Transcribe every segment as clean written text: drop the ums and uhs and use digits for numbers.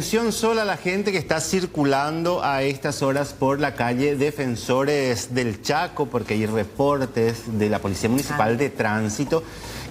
Atención sola a la gente que está circulando a estas horas por la calle Defensores del Chaco, porque hay reportes de la Policía Municipal de Tránsito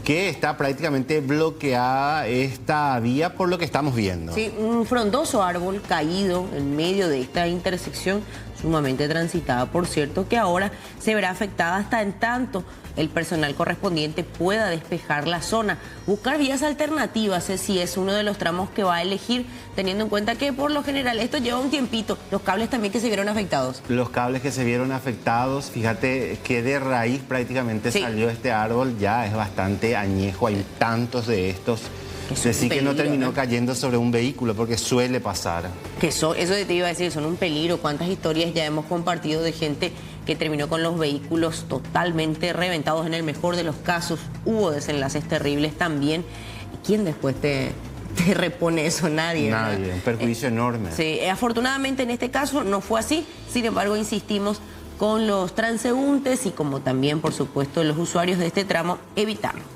que está prácticamente bloqueada esta vía por lo que estamos viendo. Sí, un frondoso árbol caído en medio de esta intersección sumamente transitada, por cierto, que ahora se verá afectada hasta en tanto el personal correspondiente pueda despejar la zona. Buscar vías alternativas si es uno de los tramos que va a elegir, teniendo en cuenta que por lo general esto lleva un tiempito. Los cables también que se vieron afectados. Los cables que se vieron afectados, fíjate que de raíz prácticamente salió este árbol, ya es bastante añejo, hay tantos de estos. Decir que no terminó cayendo sobre un vehículo, porque suele pasar. Eso te iba a decir, son un peligro. ¿Cuántas historias ya hemos compartido de gente que terminó con los vehículos totalmente reventados? En el mejor de los casos hubo desenlaces terribles también. ¿Quién después te repone eso? Nadie. Nadie, un perjuicio enorme. Sí, afortunadamente en este caso no fue así. Sin embargo, insistimos con los transeúntes y como también, por supuesto, los usuarios de este tramo, evitarlo.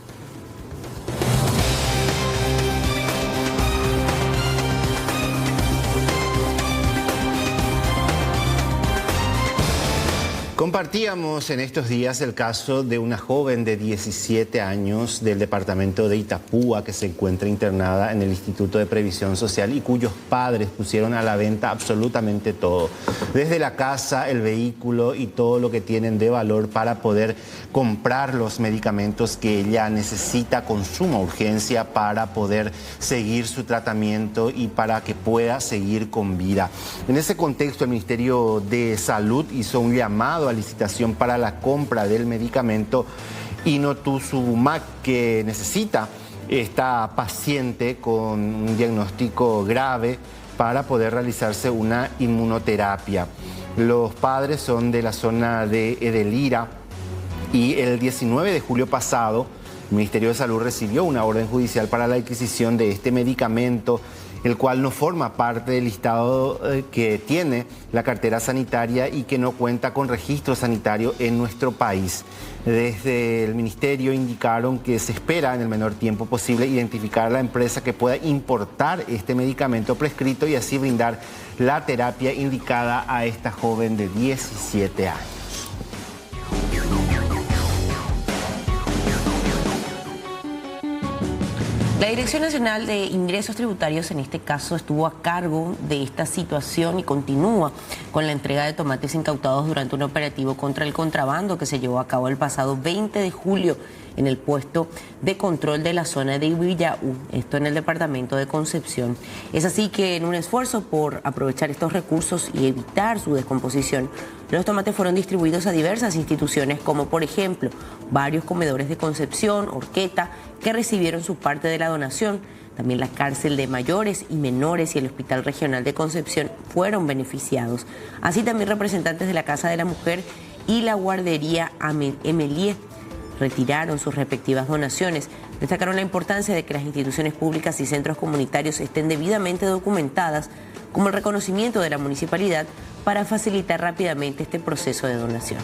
Compartíamos en estos días el caso de una joven de 17 años del departamento de Itapúa que se encuentra internada en el Instituto de Previsión Social y cuyos padres pusieron a la venta absolutamente todo, desde la casa, el vehículo y todo lo que tienen de valor para poder comprar los medicamentos que ella necesita con suma urgencia para poder seguir su tratamiento y para que pueda seguir con vida. En ese contexto, el Ministerio de Salud hizo un llamado a licitación para la compra del medicamento Inotuzumab que necesita esta paciente con un diagnóstico grave para poder realizarse una inmunoterapia. Los padres son de la zona de Edelira y el 19 de julio pasado el Ministerio de Salud recibió una orden judicial para la adquisición de este medicamento, el cual no forma parte del listado que tiene la cartera sanitaria y que no cuenta con registro sanitario en nuestro país. Desde el Ministerio indicaron que se espera en el menor tiempo posible identificar a la empresa que pueda importar este medicamento prescrito y así brindar la terapia indicada a esta joven de 17 años. La Dirección Nacional de Ingresos Tributarios en este caso estuvo a cargo de esta situación y continúa con la entrega de tomates incautados durante un operativo contra el contrabando que se llevó a cabo el pasado 20 de julio en el puesto de control de la zona de Villaú, esto en el departamento de Concepción. Es así que en un esfuerzo por aprovechar estos recursos y evitar su descomposición, los tomates fueron distribuidos a diversas instituciones como por ejemplo varios comedores de Concepción, Horqueta, que recibieron su parte de la donación. También la cárcel de mayores y menores y el Hospital Regional de Concepción fueron beneficiados. Así también representantes de la Casa de la Mujer y la guardería Emelie retiraron sus respectivas donaciones. Destacaron la importancia de que las instituciones públicas y centros comunitarios estén debidamente documentadas, como el reconocimiento de la municipalidad, para facilitar rápidamente este proceso de donación.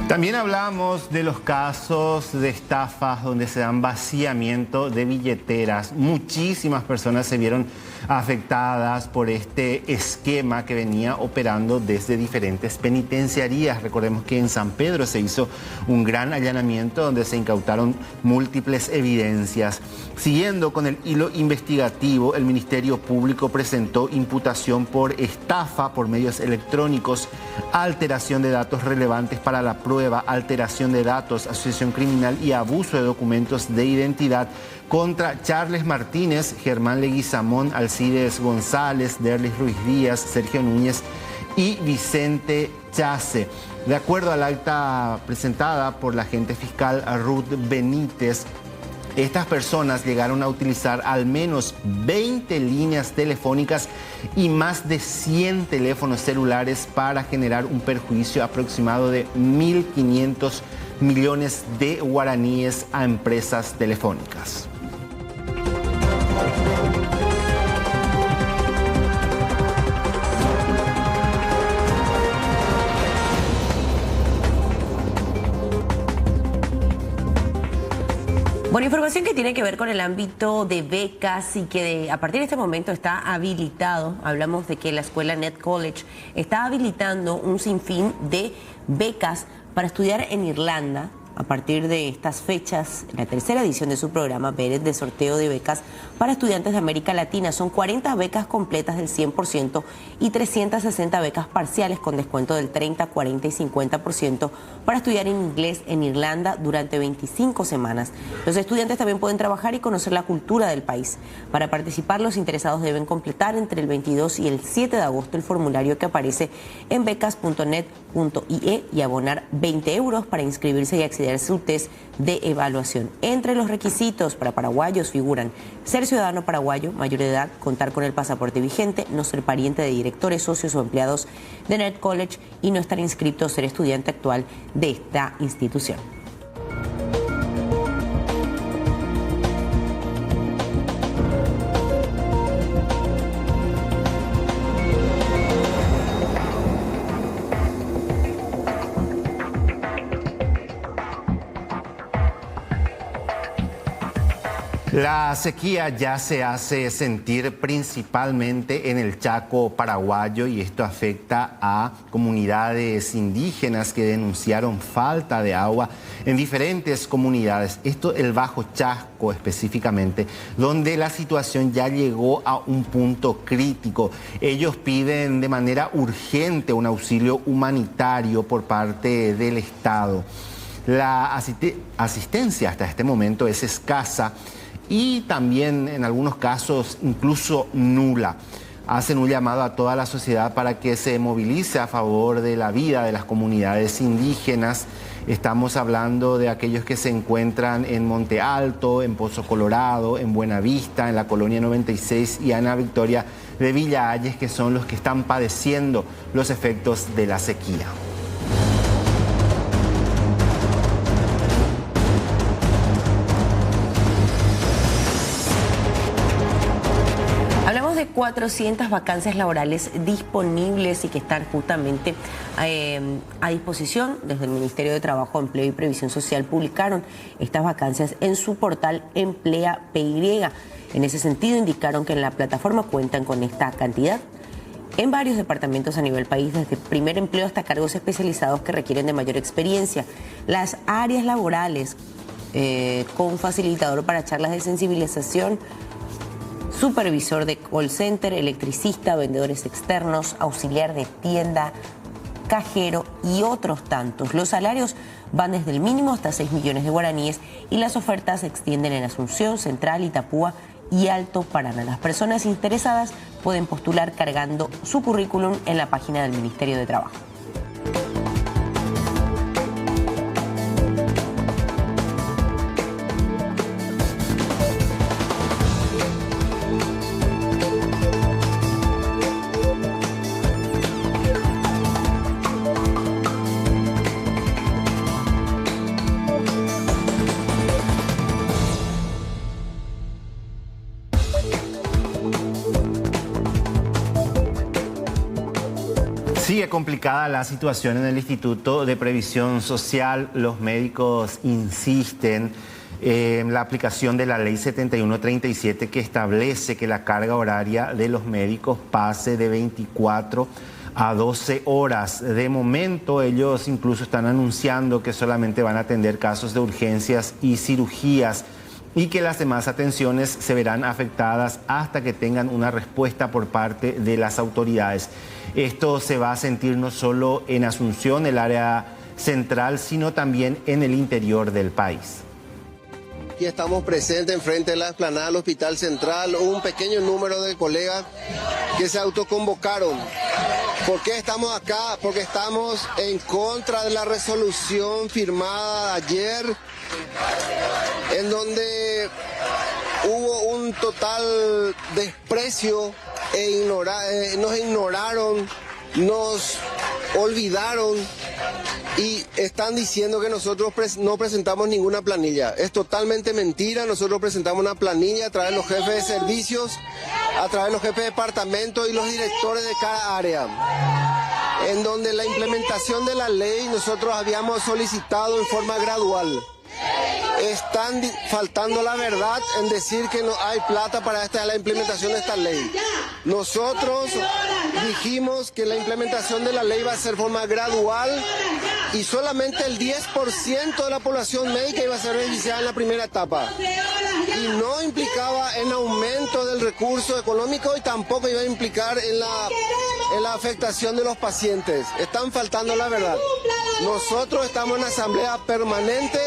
También hablamos de los casos de estafas donde se dan vaciamiento de billeteras. Muchísimas personas se vieron afectadas por este esquema que venía operando desde diferentes penitenciarías. Recordemos que en San Pedro se hizo un gran allanamiento donde se incautaron múltiples evidencias. Siguiendo con el hilo investigativo, el Ministerio Público presentó imputación por estafa por medios electrónicos, alteración de datos relevantes para la prueba, alteración de datos, asociación criminal y abuso de documentos de identidad contra Charles Martínez, Germán Leguizamón, Alcides González, Derlis Ruiz Díaz, Sergio Núñez y Vicente Chase. De acuerdo al acta presentada por la agente fiscal Ruth Benítez, estas personas llegaron a utilizar al menos 20 líneas telefónicas y más de 100 teléfonos celulares para generar un perjuicio aproximado de 1.500 millones de guaraníes a empresas telefónicas. Bueno, información que tiene que ver con el ámbito de becas y que a partir de este momento está habilitado. Hablamos de que la escuela Net College está habilitando un sinfín de becas para estudiar en Irlanda. A partir de estas fechas, la tercera edición de su programa Beret de sorteo de becas para estudiantes de América Latina. Son 40 becas completas del 100% y 360 becas parciales con descuento del 30, 40 y 50% para estudiar en inglés en Irlanda durante 25 semanas. Los estudiantes también pueden trabajar y conocer la cultura del país. Para participar, los interesados deben completar entre el 22 y el 7 de agosto el formulario que aparece en becas.net.ie y abonar 20 euros para inscribirse y acceder a su test de evaluación. Entre los requisitos para paraguayos figuran ser ciudadano paraguayo, mayor de edad, contar con el pasaporte vigente, no ser pariente de directores, socios o empleados de Net College y no estar inscrito o ser estudiante actual de esta institución. La sequía ya se hace sentir principalmente en el Chaco paraguayo y esto afecta a comunidades indígenas que denunciaron falta de agua en diferentes comunidades. Esto el Bajo Chaco específicamente, donde la situación ya llegó a un punto crítico. Ellos piden de manera urgente un auxilio humanitario por parte del Estado. La asistencia hasta este momento es escasa y también en algunos casos incluso nula. Hacen un llamado a toda la sociedad para que se movilice a favor de la vida de las comunidades indígenas. Estamos hablando de aquellos que se encuentran en Monte Alto, en Pozo Colorado, en Buenavista, en la Colonia 96 y Ana Victoria de Villa Ayes, que son los que están padeciendo los efectos de la sequía. Hablamos de 400 vacancias laborales disponibles y que están justamente a disposición. Desde el Ministerio de Trabajo, Empleo y Previsión Social publicaron estas vacancias en su portal Emplea PY. En ese sentido indicaron que en la plataforma cuentan con esta cantidad en varios departamentos a nivel país, desde primer empleo hasta cargos especializados que requieren de mayor experiencia. Las áreas laborales con facilitador para charlas de sensibilización, supervisor de call center, electricista, vendedores externos, auxiliar de tienda, cajero y otros tantos. Los salarios van desde el mínimo hasta 6 millones de guaraníes y las ofertas se extienden en Asunción, Central, Itapúa y Alto Paraná. Las personas interesadas pueden postular cargando su currículum en la página del Ministerio de Trabajo. Sigue complicada la situación en el Instituto de Previsión Social. Los médicos insisten en la aplicación de la Ley 7137 que establece que la carga horaria de los médicos pase de 24 a 12 horas. De momento ellos incluso están anunciando que solamente van a atender casos de urgencias y cirugías y que las demás atenciones se verán afectadas hasta que tengan una respuesta por parte de las autoridades. Esto se va a sentir no solo en Asunción, el área central, sino también en el interior del país. Aquí estamos presentes enfrente de la explanada del Hospital Central, un pequeño número de colegas que se autoconvocaron. ¿Por qué estamos acá? Porque estamos en contra de la resolución firmada ayer, en donde hubo un total desprecio nos ignoraron, nos olvidaron y están diciendo que nosotros no presentamos ninguna planilla. Es totalmente mentira. Nosotros presentamos una planilla a través de los jefes de servicios, a través de los jefes de departamento y los directores de cada área, en donde la implementación de la ley nosotros habíamos solicitado en forma gradual. están faltando la verdad en decir que no hay plata para la implementación de esta ley. Nosotros dijimos que la implementación de la ley va a ser de forma gradual y solamente el 10% de la población médica iba a ser beneficiada en la primera etapa. Y no implicaba en aumento del recurso económico y tampoco iba a implicar en la afectación de los pacientes. Están faltando la verdad. Nosotros estamos en asamblea permanente,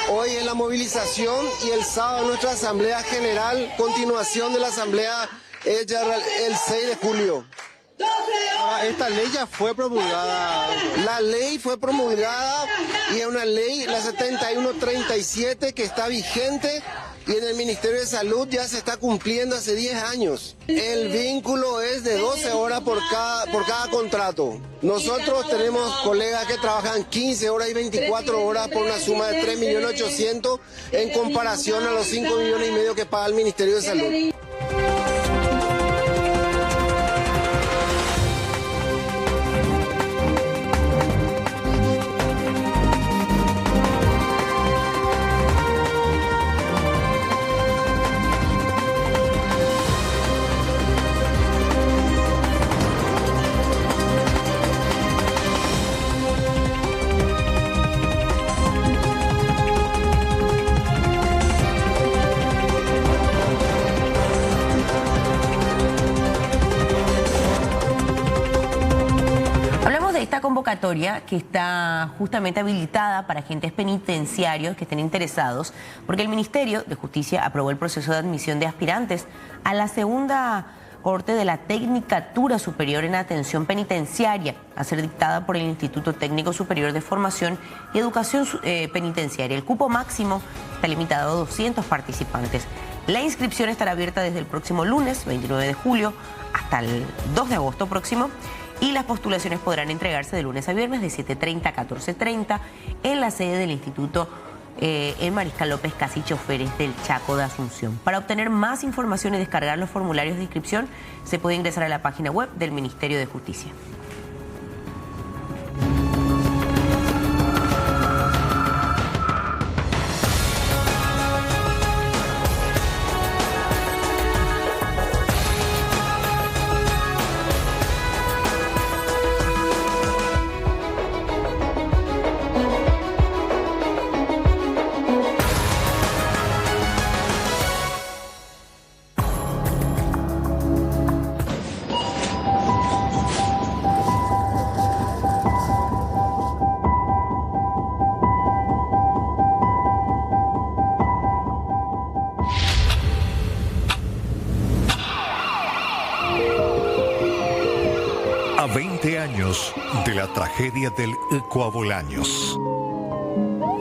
hoy en la movilización y el sábado en nuestra asamblea general, continuación de la asamblea hecha el 6 de julio. Esta ley ya fue promulgada. La ley fue promulgada y es una ley, la 7137, que está vigente y en el Ministerio de Salud ya se está cumpliendo hace 10 años. El vínculo es de 12 horas por cada contrato. Nosotros tenemos colegas que trabajan 15 horas y 24 horas por una suma de 3.800.000 en comparación a los 5,5 millones que paga el Ministerio de Salud. Convocatoria que está justamente habilitada para agentes penitenciarios que estén interesados, porque el Ministerio de Justicia aprobó el proceso de admisión de aspirantes a la segunda corte de la Tecnicatura Superior en Atención Penitenciaria, a ser dictada por el Instituto Técnico Superior de Formación y Educación Penitenciaria. El cupo máximo está limitado a 200 participantes. La inscripción estará abierta desde el próximo lunes, 29 de julio, hasta el 2 de agosto próximo. Y las postulaciones podrán entregarse de lunes a viernes de 7:30 a 14:30 en la sede del Instituto en Mariscal López Casi Choferes del Chaco de Asunción. Para obtener más información y descargar los formularios de inscripción, se puede ingresar a la página web del Ministerio de Justicia. A 20 años de la tragedia del Ecuabolaños.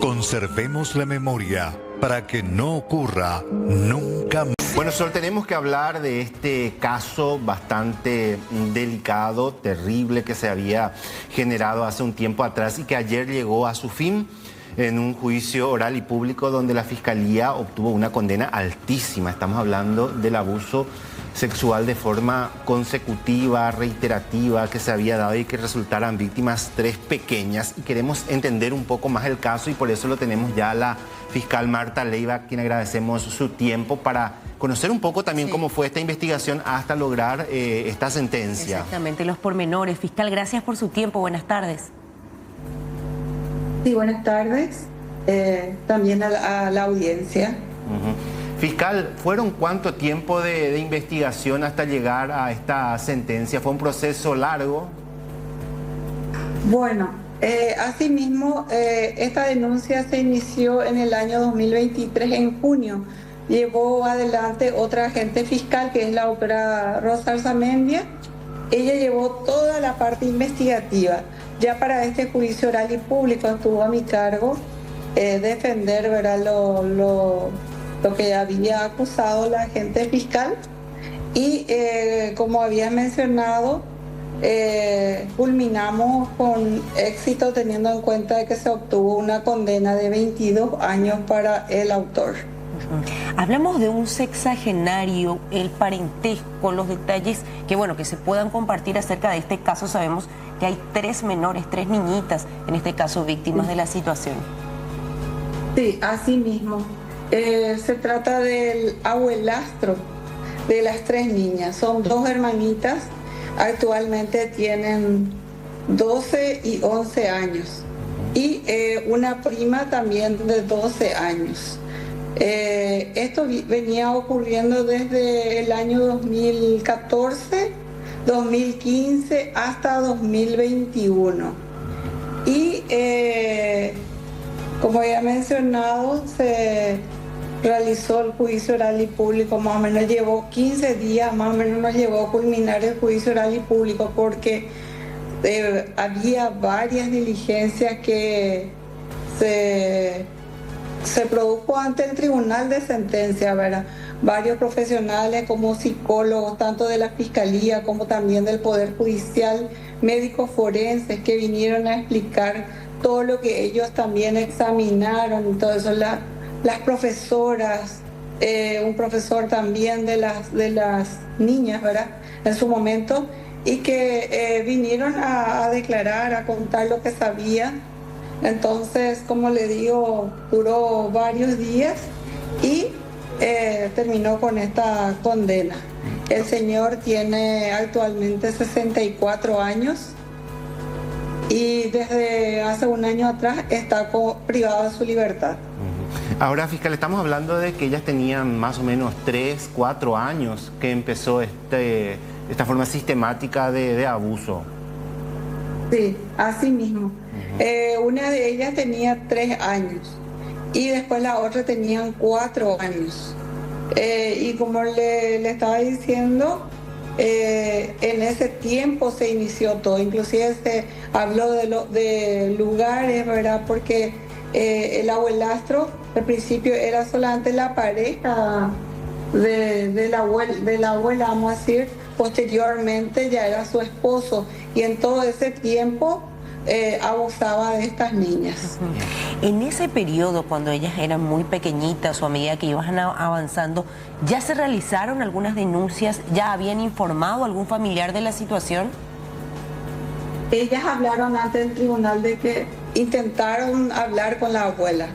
Conservemos la memoria para que no ocurra nunca más. Bueno, Sol, tenemos que hablar de este caso bastante delicado, terrible, que se había generado hace un tiempo atrás y que ayer llegó a su fin en un juicio oral y público donde la Fiscalía obtuvo una condena altísima. Estamos hablando del abuso sexual de forma consecutiva, reiterativa, que se había dado y que resultaran víctimas 3 pequeñas. Y queremos entender un poco más el caso y por eso lo tenemos ya a la fiscal Marta Leiva, a quien agradecemos su tiempo para conocer un poco también cómo fue esta investigación hasta lograr esta sentencia. Exactamente, los pormenores. Fiscal, gracias por su tiempo. Buenas tardes. Sí, buenas tardes. También a la audiencia. Fiscal, ¿fueron cuánto tiempo de investigación hasta llegar a esta sentencia? ¿Fue un proceso largo? Bueno, asimismo, esta denuncia se inició en el año 2023, en junio. Llevó adelante otra agente fiscal, que es la doctora Rosa Arzamendia. Ella llevó toda la parte investigativa. Ya para este juicio oral y público estuvo a mi cargo defender, ¿verdad?, lo que había acusado la agente fiscal y como había mencionado, culminamos con éxito teniendo en cuenta que se obtuvo una condena de 22 años para el autor. Hablamos de un sexagenario, el parentesco, los detalles que se puedan compartir acerca de este caso. Sabemos que hay 3 menores, 3 niñitas, en este caso víctimas de la situación. Sí, así mismo. Se trata del abuelastro de las 3 niñas. Son 2 hermanitas, actualmente tienen 12 y 11 años. Y una prima también de 12 años. Esto venía ocurriendo desde el año 2014, 2015 hasta 2021. Y como ya he mencionado, se realizó el juicio oral y público, más o menos llevó 15 días, más o menos nos llevó a culminar el juicio oral y público porque había varias diligencias que se produjo ante el tribunal de sentencia, ¿verdad? Varios profesionales como psicólogos, tanto de la Fiscalía como también del Poder Judicial, médicos forenses que vinieron a explicar todo lo que ellos también examinaron y todo eso. Las profesoras, un profesor también de las niñas, ¿verdad? En su momento, y que vinieron a declarar, a contar lo que sabían. Entonces, como le digo, duró varios días y terminó con esta condena. El señor tiene actualmente 64 años y desde hace un año atrás está privado de su libertad. Ahora, fiscal, estamos hablando de que ellas tenían más o menos 3, 4 años que empezó esta forma sistemática de abuso. Sí, así mismo. Una de ellas tenía 3 años y después la otra tenían 4 años. Y como le estaba diciendo, en ese tiempo se inició todo, inclusive se habló de lugares, ¿verdad? Porque el abuelastro al principio era solamente la pareja de la abuela, vamos a decir. Posteriormente ya era su esposo y en todo ese tiempo abusaba de estas niñas. En ese periodo, cuando ellas eran muy pequeñitas o a medida que iban avanzando, ¿ya se realizaron algunas denuncias? ¿Ya habían informado a algún familiar de la situación? Ellas hablaron ante el tribunal de que intentaron hablar con la abuela.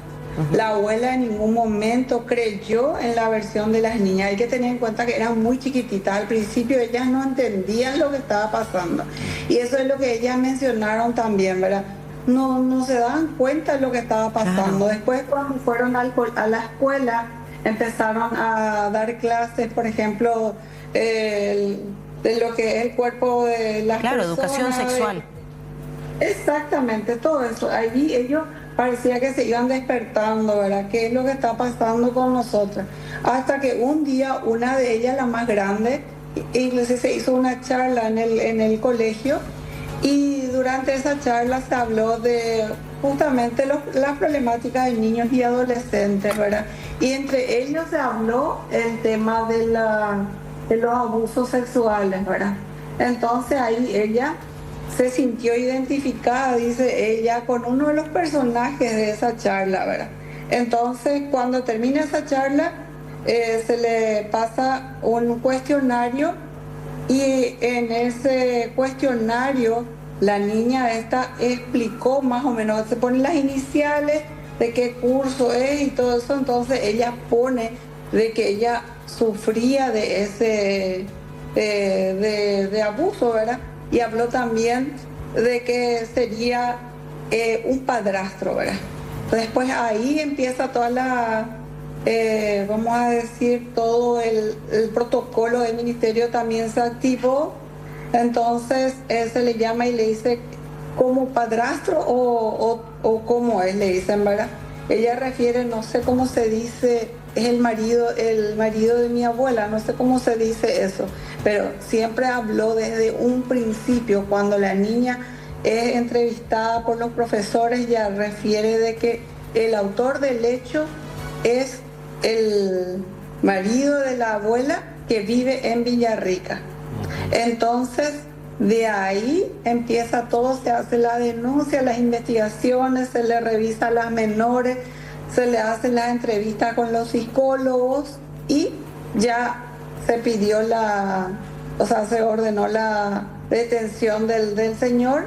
La abuela en ningún momento creyó en la versión de las niñas. Hay que tener en cuenta que eran muy chiquititas. Al principio ellas no entendían lo que estaba pasando. Y eso es lo que ellas mencionaron también, ¿verdad? No se daban cuenta de lo que estaba pasando. Después, cuando fueron a la escuela, empezaron a dar clases, por ejemplo, de lo que es el cuerpo de las personas. Claro, educación sexual. Exactamente, todo eso. Allí ellos parecía que se iban despertando, ¿verdad? ¿Qué es lo que está pasando con nosotras? Hasta que un día una de ellas, la más grande, incluso se hizo una charla en el colegio y durante esa charla se habló de justamente las problemáticas de niños y adolescentes, ¿verdad? Y entre ellos se habló el tema de los abusos sexuales, ¿verdad? Entonces ahí ella se sintió identificada, dice ella, con uno de los personajes de esa charla, ¿verdad? Entonces, cuando termina esa charla, se le pasa un cuestionario y en ese cuestionario la niña esta explicó más o menos, se ponen las iniciales de qué curso es y todo eso, entonces ella pone de que ella sufría de ese de abuso, ¿verdad? Y habló también de que sería un padrastro, ¿verdad? Después ahí empieza toda vamos a decir, todo el protocolo del ministerio también se activó. Entonces se le llama y le dice como padrastro o cómo es, le dicen, ¿verdad? Ella refiere, no sé cómo se dice, es el marido de mi abuela, no sé cómo se dice eso, pero siempre habló desde un principio, cuando la niña es entrevistada por los profesores, ya refiere de que el autor del hecho es el marido de la abuela que vive en Villarrica. Entonces, de ahí empieza todo, se hace la denuncia, las investigaciones, se le revisa a las menores, se le hacen las entrevistas con los psicólogos y ya se pidió se ordenó la detención del señor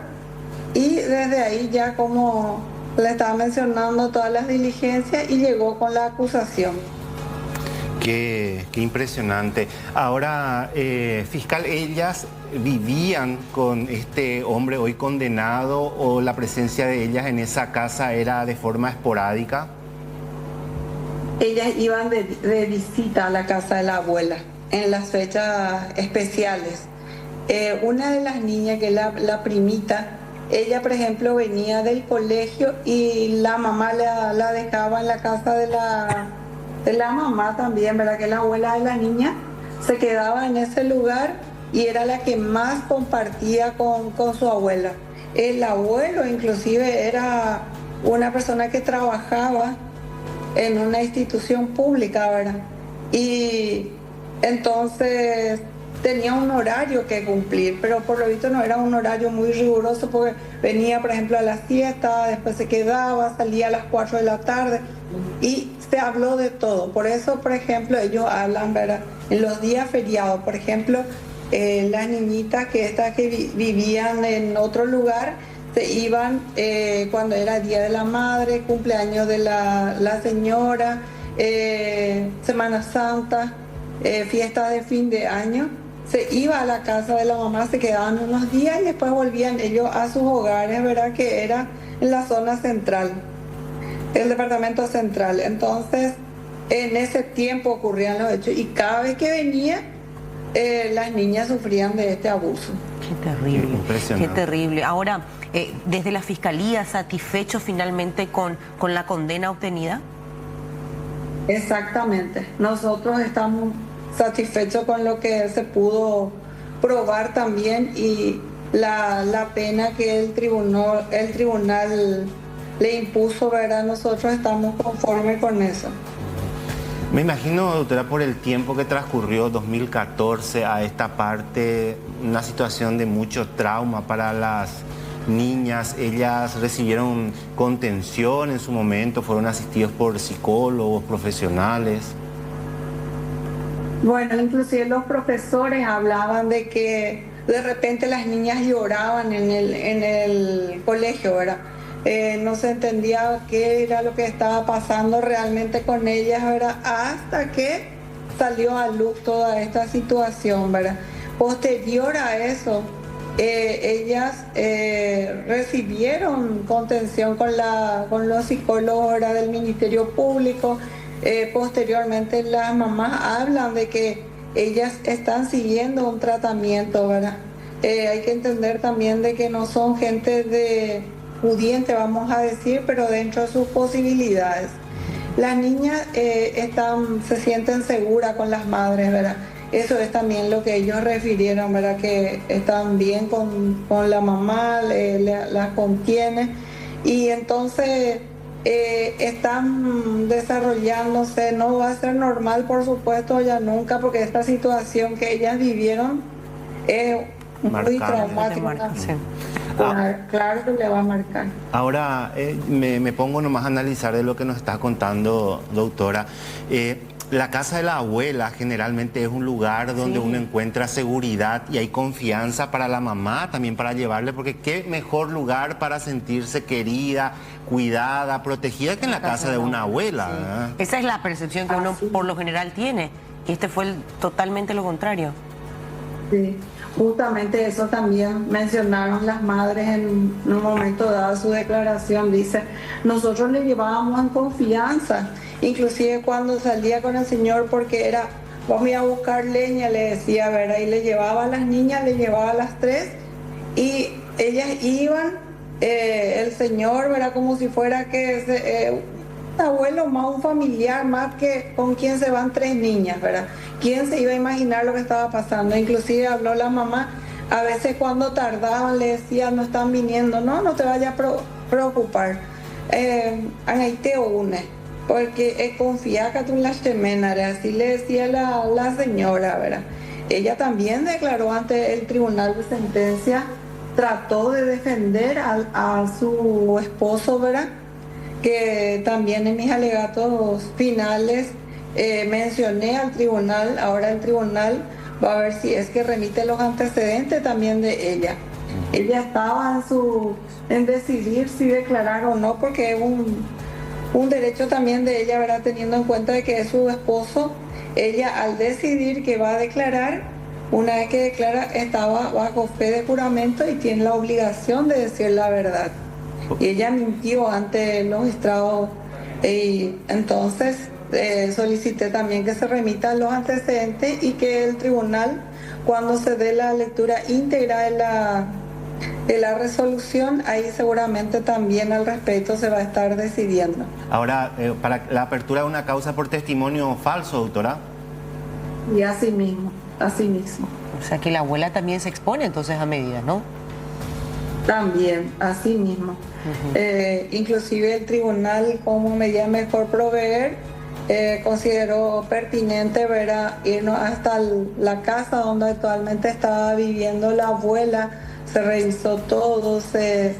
y desde ahí ya como le estaba mencionando todas las diligencias y llegó con la acusación. Qué impresionante. Ahora, fiscal, ¿ellas vivían con este hombre hoy condenado o la presencia de ellas en esa casa era de forma esporádica? Ellas iban de visita a la casa de la abuela en las fechas especiales. Una de las niñas, que es la primita, ella, por ejemplo, venía del colegio y la mamá la dejaba en la casa de la mamá también, ¿verdad? Que la abuela de la niña se quedaba en ese lugar y era la que más compartía con su abuela. El abuelo inclusive era una persona que trabajaba en una institución pública, ¿verdad? Y entonces tenía un horario que cumplir, pero por lo visto no era un horario muy riguroso porque venía, por ejemplo, a la siesta, después se quedaba, salía a las 4 de la tarde y se habló de todo. Por eso, por ejemplo, ellos hablan, ¿verdad? En los días feriados, por ejemplo, las niñitas que vivían en otro lugar se iban cuando era Día de la Madre, cumpleaños de la señora, Semana Santa, fiestas de fin de año. Se iba a la casa de la mamá, se quedaban unos días y después volvían ellos a sus hogares, ¿verdad? Que era en la zona central, el departamento central. Entonces, en ese tiempo ocurrían los hechos y cada vez que venía, las niñas sufrían de este abuso. Qué terrible, impresionante. Qué terrible. Ahora, desde la Fiscalía, ¿satisfecho finalmente con la condena obtenida? Exactamente. Nosotros estamos satisfechos con lo que se pudo probar también y la pena que el tribunal le impuso, ¿verdad? Nosotros estamos conformes con eso. Me imagino, doctora, por el tiempo que transcurrió 2014 a esta parte, una situación de mucho trauma para las niñas. Ellas recibieron contención en su momento, fueron asistidos por psicólogos profesionales. Bueno, inclusive los profesores hablaban de que de repente las niñas lloraban en el colegio, ¿verdad? No se entendía qué era lo que estaba pasando realmente con ellas, ¿verdad? Hasta que salió a luz toda esta situación, ¿verdad? Posterior a eso, ellas recibieron contención con los psicólogos, ¿verdad? Del Ministerio Público. Posteriormente las mamás hablan de que ellas están siguiendo un tratamiento, ¿verdad? Hay que entender también de que no son gente pudiente, vamos a decir, pero dentro de sus posibilidades. Las niñas se sienten seguras con las madres, ¿verdad? Eso es también lo que ellos refirieron, ¿verdad? Que están bien con la mamá, las contiene y entonces están desarrollándose. No va a ser normal, por supuesto, ya nunca, porque esta situación que ellas vivieron es muy traumática. Claro que le va a marcar. Ahora, me pongo nomás a analizar de lo que nos está contando, doctora. La casa de la abuela generalmente es un lugar donde uno encuentra seguridad y hay confianza para la mamá, también para llevarle, porque qué mejor lugar para sentirse querida, cuidada, protegida que en la casa de una abuela. Sí. Esa es la percepción que uno por lo general tiene, y este fue totalmente lo contrario. Sí, justamente eso también mencionaron las madres en un momento dado su declaración. Dice, nosotros le llevábamos en confianza, inclusive cuando salía con el señor, porque era, vamos a buscar leña, le decía, ¿verdad? Y le llevaba a las niñas, le llevaba a las 3 y ellas iban, el señor, ¿verdad? Como si fuera que un abuelo más, un familiar más, que con quien se van 3 niñas, ¿verdad? ¿Quién se iba a imaginar lo que estaba pasando? Inclusive habló la mamá, a veces cuando tardaban le decía, no están viniendo, no te vayas a preocupar, ahí te une, porque confía que tú en la semana, así le decía la señora, ¿verdad? Ella también declaró ante el tribunal de sentencia, trató de defender a su esposo, ¿verdad? Que también en mis alegatos finales mencioné al tribunal. Ahora el tribunal va a ver si es que remite los antecedentes también de ella. Ella estaba en decidir si declarar o no, porque es un derecho también de ella, ¿verdad? Teniendo en cuenta de que es su esposo. Ella, al decidir que va a declarar, una vez que declara, estaba bajo fe de juramento y tiene la obligación de decir la verdad. Y ella mintió ante los estrados. Y entonces solicité también que se remitan los antecedentes y que el tribunal, cuando se dé la lectura íntegra de la resolución, ahí seguramente también al respecto se va a estar decidiendo. Ahora, para la apertura de una causa por testimonio falso, doctora. Y así mismo, así mismo. O sea que la abuela también se expone entonces a medidas, ¿no? También, así mismo. Inclusive el tribunal, como medida mejor proveer, consideró pertinente irnos hasta la casa donde actualmente estaba viviendo la abuela. Se revisó todo, se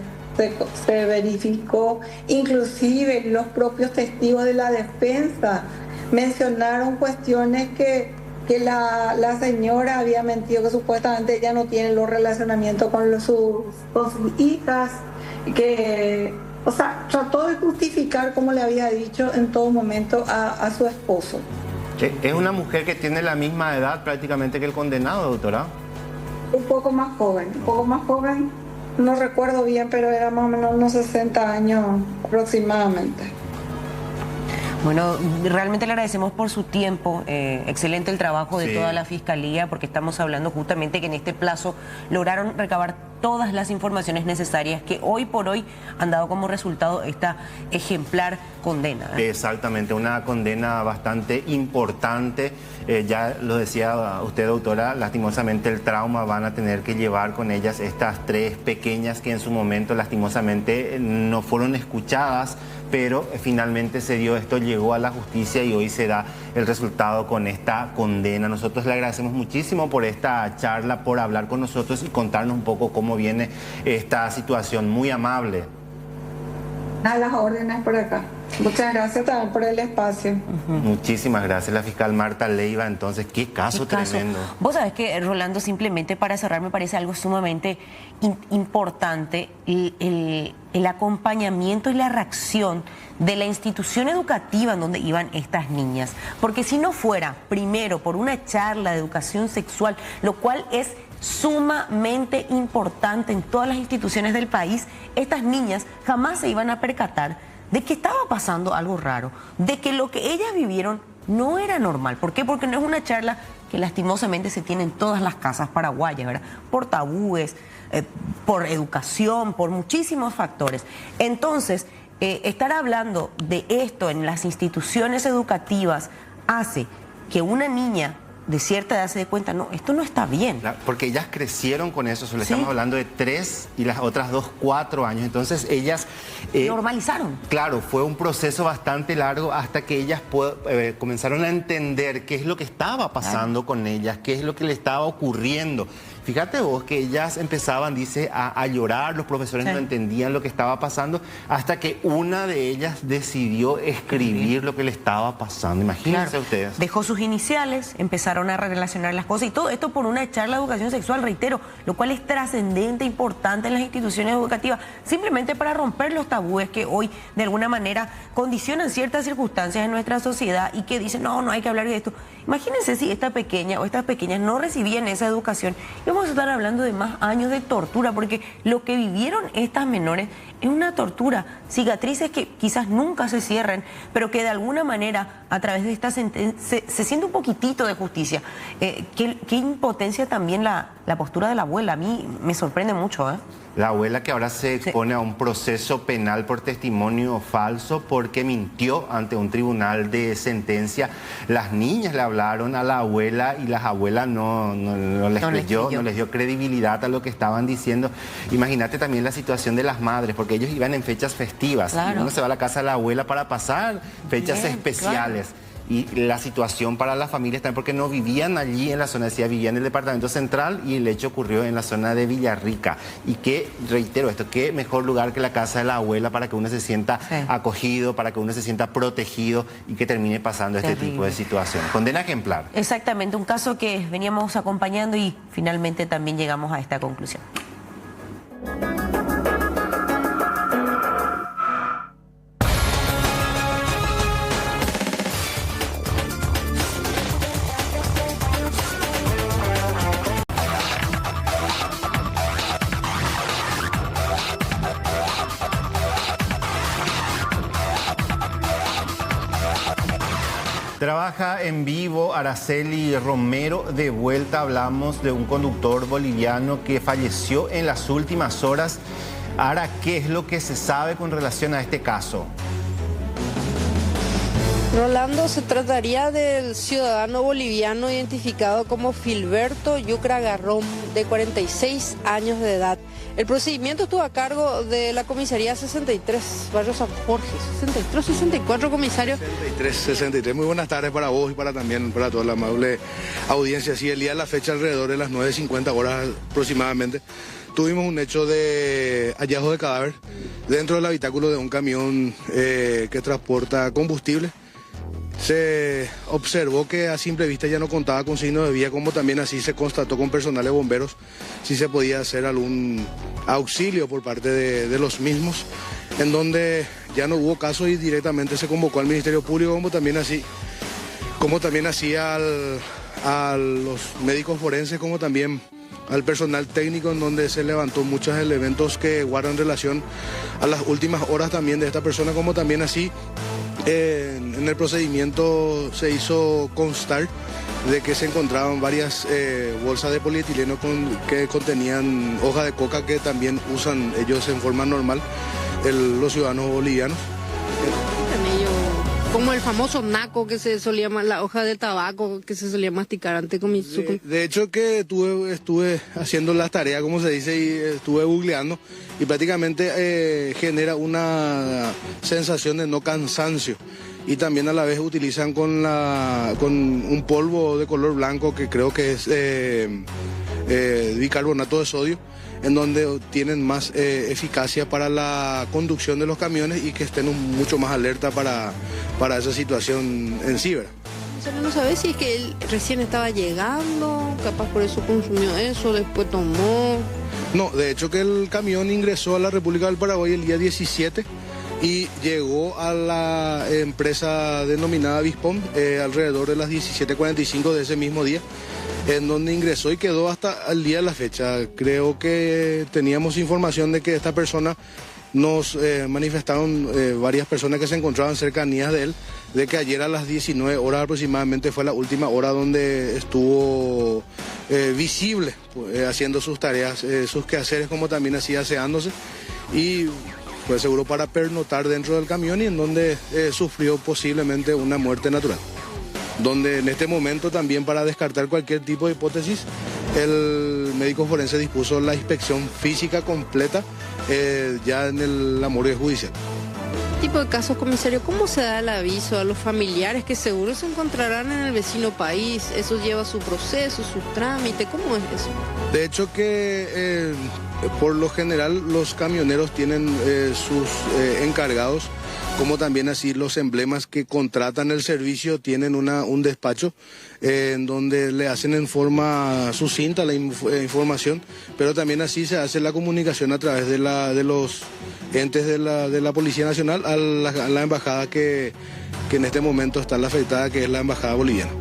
verificó, inclusive los propios testigos de la defensa mencionaron cuestiones que la señora había mentido, que supuestamente ella no tiene los relacionamientos con sus hijas, o sea, trató de justificar, como le había dicho en todo momento, a su esposo. Es una mujer que tiene la misma edad prácticamente que el condenado, doctora. Un poco más joven, no recuerdo bien, pero era más o menos unos 60 años aproximadamente. Bueno, realmente le agradecemos por su tiempo, excelente el trabajo de toda la Fiscalía, porque estamos hablando justamente que en este plazo lograron recabar todas las informaciones necesarias que hoy por hoy han dado como resultado esta ejemplar condena. Exactamente, una condena bastante importante. Ya lo decía usted, doctora, lastimosamente el trauma van a tener que llevar con ellas estas tres pequeñas que en su momento lastimosamente no fueron escuchadas, pero finalmente se dio esto, llegó a la justicia y hoy se da el resultado con esta condena. Nosotros le agradecemos muchísimo por esta charla, por hablar con nosotros y contarnos un poco cómo viene esta situación. Muy amable. A las órdenes por acá. Muchas gracias también por el espacio. Muchísimas gracias, la fiscal Marta Leiva. Entonces, qué caso tremendo. Vos sabés que, Rolando, simplemente para cerrar, me parece algo sumamente importante el acompañamiento y la reacción de la institución educativa en donde iban estas niñas. Porque si no fuera, primero, por una charla de educación sexual, lo cual es sumamente importante en todas las instituciones del país, estas niñas jamás se iban a percatar de que estaba pasando algo raro, de que lo que ellas vivieron no era normal. ¿Por qué? Porque no es una charla que lastimosamente se tiene en todas las casas paraguayas, ¿verdad? Por tabúes, por educación, por muchísimos factores. Entonces, estar hablando de esto en las instituciones educativas hace que una niña de cierta edad se dé cuenta, no, esto no está bien. Porque ellas crecieron con eso, solo estamos hablando de 3 y las otras 2, 4 años. Entonces ellas... normalizaron. Claro, fue un proceso bastante largo hasta que ellas comenzaron a entender qué es lo que estaba pasando con ellas, qué es lo que le estaba ocurriendo. Fíjate vos que ellas empezaban, dice, a llorar, los profesores no entendían lo que estaba pasando, hasta que una de ellas decidió escribir lo que le estaba pasando. Imagínense ustedes. Dejó sus iniciales, empezaron a relacionar las cosas y todo esto por una charla de educación sexual, reitero, lo cual es trascendente, importante en las instituciones educativas, simplemente para romper los tabúes que hoy de alguna manera condicionan ciertas circunstancias en nuestra sociedad y que dicen, no hay que hablar de esto. Imagínense si esta pequeña o estas pequeñas no recibían esa educación. Vamos a estar hablando de más años de tortura, porque lo que vivieron estas menores es una tortura, cicatrices que quizás nunca se cierren, pero que de alguna manera a través de esta sentencia se siente un poquitito de justicia. Qué impotencia también la postura de la abuela, a mí me sorprende mucho. La abuela que ahora se expone a un proceso penal por testimonio falso porque mintió ante un tribunal de sentencia. Las niñas le hablaron a la abuela y las abuelas no les creyó, no les dio credibilidad a lo que estaban diciendo. Imagínate también la situación de las madres, porque ellos iban en fechas festivas. Y uno se va a la casa de la abuela para pasar fechas especiales. Y la situación para las familias también, porque no vivían allí en la zona, decía, vivían en el departamento central y el hecho ocurrió en la zona de Villarrica. Y que, reitero esto, qué mejor lugar que la casa de la abuela para que uno se sienta acogido, para que uno se sienta protegido y que termine pasando este tipo de situación. Condena ejemplar. Exactamente, un caso que veníamos acompañando y finalmente también llegamos a esta conclusión. Trabaja en vivo Araceli Romero. De vuelta hablamos de un conductor boliviano que falleció en las últimas horas. Ahora, ¿qué es lo que se sabe con relación a este caso? Rolando, se trataría del ciudadano boliviano identificado como Filberto Yucra Garrón, de 46 años de edad. El procedimiento estuvo a cargo de la comisaría 63, barrio San Jorge. 63, 64, comisario. 63. Muy buenas tardes para vos y para toda la amable audiencia. Sí, el día de la fecha, alrededor de las 9:50 horas aproximadamente, tuvimos un hecho de hallazgo de cadáver dentro del habitáculo de un camión que transporta combustible. Se observó que a simple vista ya no contaba con signos de vía, como también así se constató con personal de bomberos si se podía hacer algún auxilio por parte de los mismos, en donde ya no hubo caso y directamente se convocó al Ministerio Público, como también así a los médicos forenses, como también al personal técnico, en donde se levantó muchos elementos que guardan relación a las últimas horas también de esta persona, como también así en el procedimiento se hizo constar de que se encontraban varias bolsas de polietileno que contenían hoja de coca, que también usan ellos en forma normal los ciudadanos bolivianos. Como el famoso naco que se solía, la hoja de tabaco que se solía masticar antes con mi suco. De hecho que estuve haciendo las tareas, como se dice, y estuve googleando, y prácticamente genera una sensación de no cansancio. Y también a la vez utilizan con un polvo de color blanco que creo que es bicarbonato de sodio, en donde tienen más eficacia para la conducción de los camiones y que estén mucho más alerta para esa situación en sí, ¿verdad? ¿No sabes si es que él recién estaba llegando, capaz por eso consumió eso, después tomó? No, de hecho que el camión ingresó a la República del Paraguay el día 17 y llegó a la empresa denominada Bispom alrededor de las 17:45 de ese mismo día, en donde ingresó y quedó hasta el día de la fecha. Creo que teníamos información de que esta persona, nos manifestaron varias personas que se encontraban cercanías de él, de que ayer a las 19 horas aproximadamente fue la última hora donde estuvo visible, haciendo sus tareas, sus quehaceres, como también así aseándose, y fue seguro para pernotar dentro del camión, y en donde sufrió posiblemente una muerte natural. Donde en este momento también, para descartar cualquier tipo de hipótesis, el médico forense dispuso la inspección física completa ya en la morgue judicial. Tipo de casos, comisario, ¿cómo se da el aviso a los familiares que seguro se encontrarán en el vecino país? ¿Eso lleva su proceso, su trámite? ¿Cómo es eso? De hecho que por lo general los camioneros tienen sus encargados, como también así los emblemas que contratan el servicio tienen un despacho en donde le hacen en forma sucinta la información, pero también así se hace la comunicación a través de los entes de la Policía Nacional a la embajada que en este momento está la afectada, que es la embajada boliviana.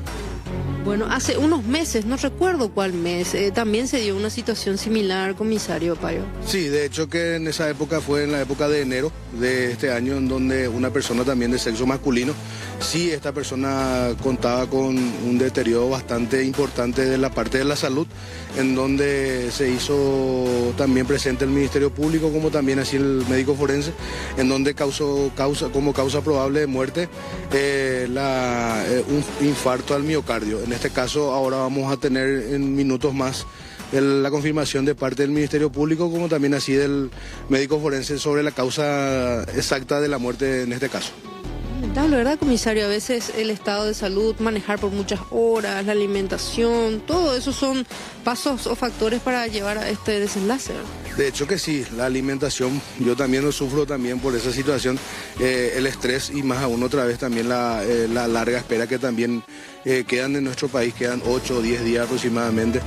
Bueno, hace unos meses, no recuerdo cuál mes, también se dio una situación similar, comisario Payo. Sí, de hecho que en esa época fue en la época de enero de este año, en donde una persona también de sexo masculino, sí, esta persona contaba con un deterioro bastante importante de la parte de la salud, en donde se hizo también presente el Ministerio Público, como también así el médico forense, en donde como causa probable de muerte un infarto al miocardio. En este caso ahora vamos a tener en minutos más la confirmación de parte del Ministerio Público, como también así del médico forense, sobre la causa exacta de la muerte en este caso. Lamentable, ¿verdad, comisario? A veces el estado de salud, manejar por muchas horas, la alimentación, todo eso son pasos o factores para llevar a este desenlace, ¿verdad? De hecho que sí, la alimentación, yo también lo sufro también por esa situación, el estrés, y más aún otra vez también la larga espera que también quedan en nuestro país, quedan 8 o 10 días aproximadamente,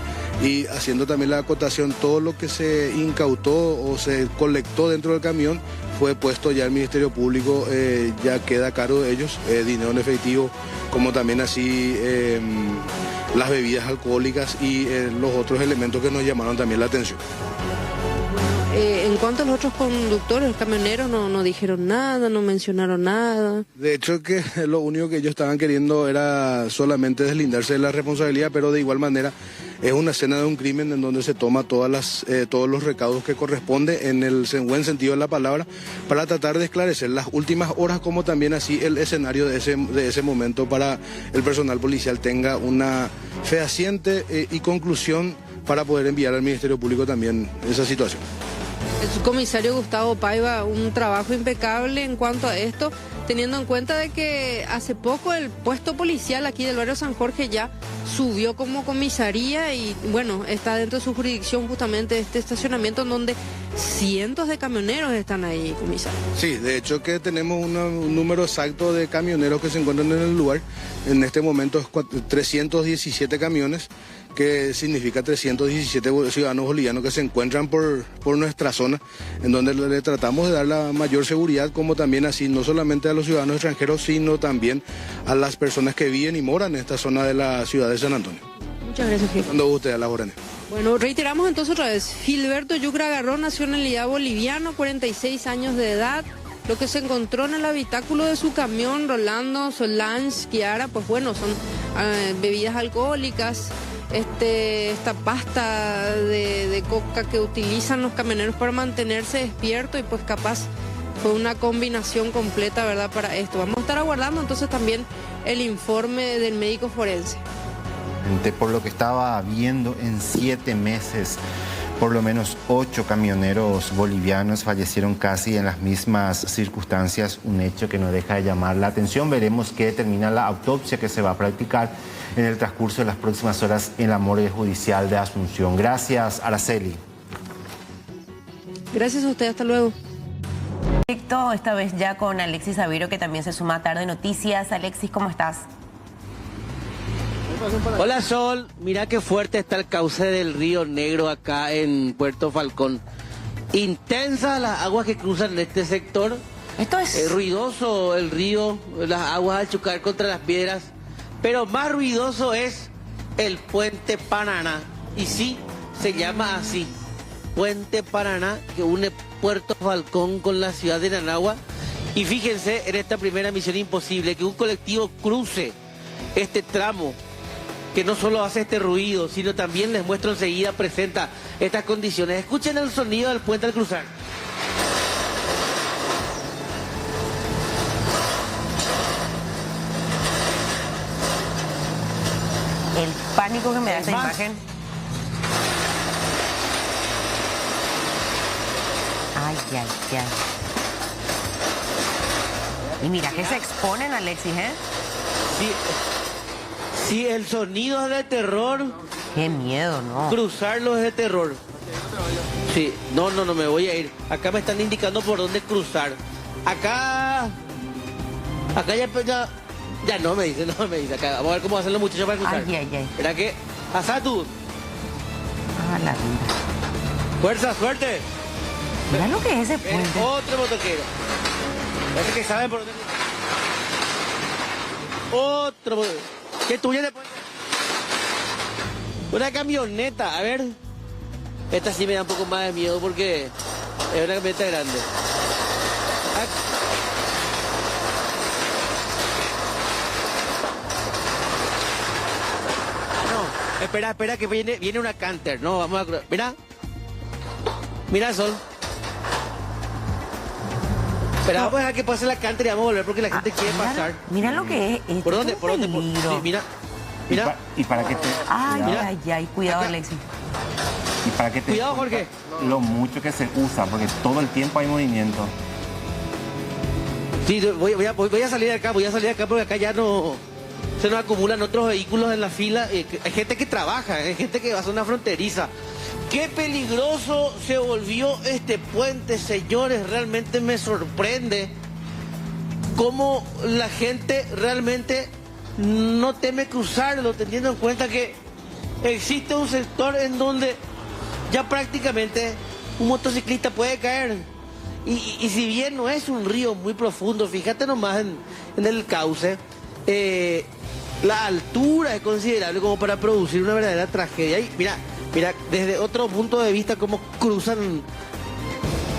y haciendo también la acotación, todo lo que se incautó o se colectó dentro del camión fue puesto ya al Ministerio Público, ya queda a cargo de ellos, dinero en efectivo, como también así las bebidas alcohólicas y los otros elementos que nos llamaron también la atención. En En cuanto a los otros conductores, los camioneros no dijeron nada, no mencionaron nada. De hecho, que lo único que ellos estaban queriendo era solamente deslindarse de la responsabilidad, pero de igual manera es una escena de un crimen en donde se toma todos los recaudos que corresponde en el buen sentido de la palabra para tratar de esclarecer las últimas horas, como también así el escenario de ese momento para el personal policial tenga una fehaciente y conclusión para poder enviar al Ministerio Público también esa situación. El subcomisario Gustavo Paiva, un trabajo impecable en cuanto a esto, teniendo en cuenta de que hace poco el puesto policial aquí del barrio San Jorge ya subió como comisaría y bueno, está dentro de su jurisdicción justamente este estacionamiento en donde cientos de camioneros están ahí, comisario. Sí, de hecho que tenemos un número exacto de camioneros que se encuentran en el lugar. En este momento es 317 camiones, que significa 317 ciudadanos bolivianos que se encuentran por nuestra zona, en donde le tratamos de dar la mayor seguridad, como también así, no solamente a los ciudadanos extranjeros, sino también a las personas que viven y moran en esta zona de la ciudad de San Antonio. Muchas gracias, jefe. Cuando usted a la orden. Bueno, reiteramos entonces otra vez, Gilberto Yucra Garrón, nacionalidad boliviano, 46 años de edad. Lo que se encontró en el habitáculo de su camión, Rolando, Solange, Kiara, pues bueno, son bebidas alcohólicas, esta pasta de coca que utilizan los camioneros para mantenerse despiertos y pues capaz fue una combinación completa, ¿verdad?, para esto. Vamos a estar aguardando entonces también el informe del médico forense. Por lo que estaba viendo, en 7 meses, por lo menos 8 camioneros bolivianos fallecieron casi en las mismas circunstancias, un hecho que no deja de llamar la atención. Veremos qué determina la autopsia que se va a practicar en el transcurso de las próximas horas en la morgue judicial de Asunción. Gracias, Araceli. Gracias a usted, hasta luego. Esta vez ya con Alexis Aviro, que también se suma a Tarde Noticias. Alexis, ¿cómo estás? Hola Sol, mira qué fuerte está el cauce del río Negro acá en Puerto Falcón. Intensas las aguas que cruzan en este sector. Esto es ruidoso el río, las aguas al chocar contra las piedras. Pero más ruidoso es el puente Paraná. Y sí, se llama así, Puente Paraná, que une Puerto Falcón con la ciudad de Nanagua. Y fíjense en esta primera misión imposible, que un colectivo cruce este tramo, que no solo hace este ruido, sino también les muestro enseguida, presenta estas condiciones. Escuchen el sonido del puente al cruzar. el pánico que me da esta imagen. Ay, ay, ay. Y mira que se exponen, Alexis, ¿eh? Sí. Sí, el sonido es de terror. Qué miedo, ¿no? Cruzarlo es de terror. Sí, no me voy a ir. Acá me están indicando por dónde cruzar. Acá ya no me dice, acá. Vamos a ver cómo hacen los muchachos para cruzar. Ay. ¿Verdad que? Asatu. Ah, la vida. Fuerza, suerte. Mira lo que es ese puente. Otro motoquero. Parece que saben por dónde cruzar. Otro motoquero. ¿Qué tuya después? Una camioneta, a ver. Esta sí me da un poco más de miedo porque es una camioneta grande. No, espera que viene una Canter. No, vamos a... Mira Sol. Espera, vamos a dejar que pase la Canter y vamos a volver porque la gente quiere pasar. Mira lo que es. ¿Por dónde? Sí, mira. ¿Y para qué te...? Ay, cuidado, acá. Alexis. ¿Y para qué te...? Cuidado, Jorge. Lo mucho que se usa, porque todo el tiempo hay movimiento. Sí, voy a salir de acá, porque acá ya no... Se nos acumulan otros vehículos en la fila. Hay gente que trabaja, hay gente que va a zona fronteriza. Qué peligroso se volvió este puente, señores. Realmente me sorprende cómo la gente realmente no teme cruzarlo, teniendo en cuenta que existe un sector en donde ya prácticamente un motociclista puede caer. Y si bien no es un río muy profundo, fíjate nomás en el cauce, la altura es considerable como para producir una verdadera tragedia. Y mira, desde otro punto de vista cómo cruzan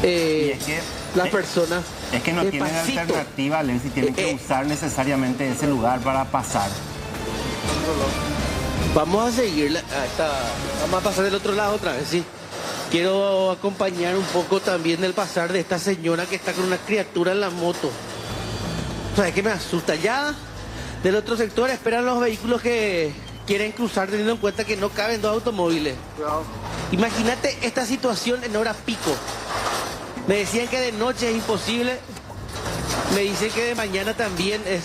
Y es que las personas. Es que no tienen alternativa, Lenzi, tienen que usar necesariamente ese lugar para pasar. Vamos a seguir, vamos a pasar del otro lado otra vez, sí. Quiero acompañar un poco también el pasar de esta señora que está con una criatura en la moto. ¿Sabes qué me asusta? Ya del otro sector esperan los vehículos que quieren cruzar teniendo en cuenta que no caben 2 automóviles. Imagínate esta situación en hora pico. Me decían que de noche es imposible. Me dicen que de mañana también es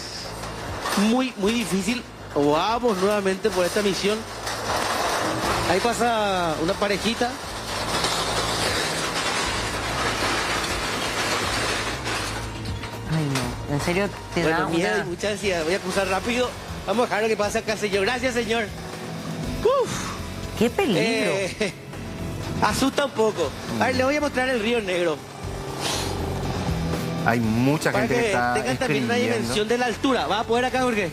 muy, muy difícil. Vamos nuevamente por esta misión. Ahí pasa una parejita. Ay, no. En serio, te da miedo una... y mucha ansiedad. Voy a cruzar rápido. Vamos a dejar lo que pasa acá, señor. Gracias, señor. Uf. ¡Qué peligro! Asusta un poco. A ver, le voy a mostrar el Río Negro. Hay mucha gente que está tengan también una escribiendo. dimensión de la altura. ¿Va a poder acá, Jorge?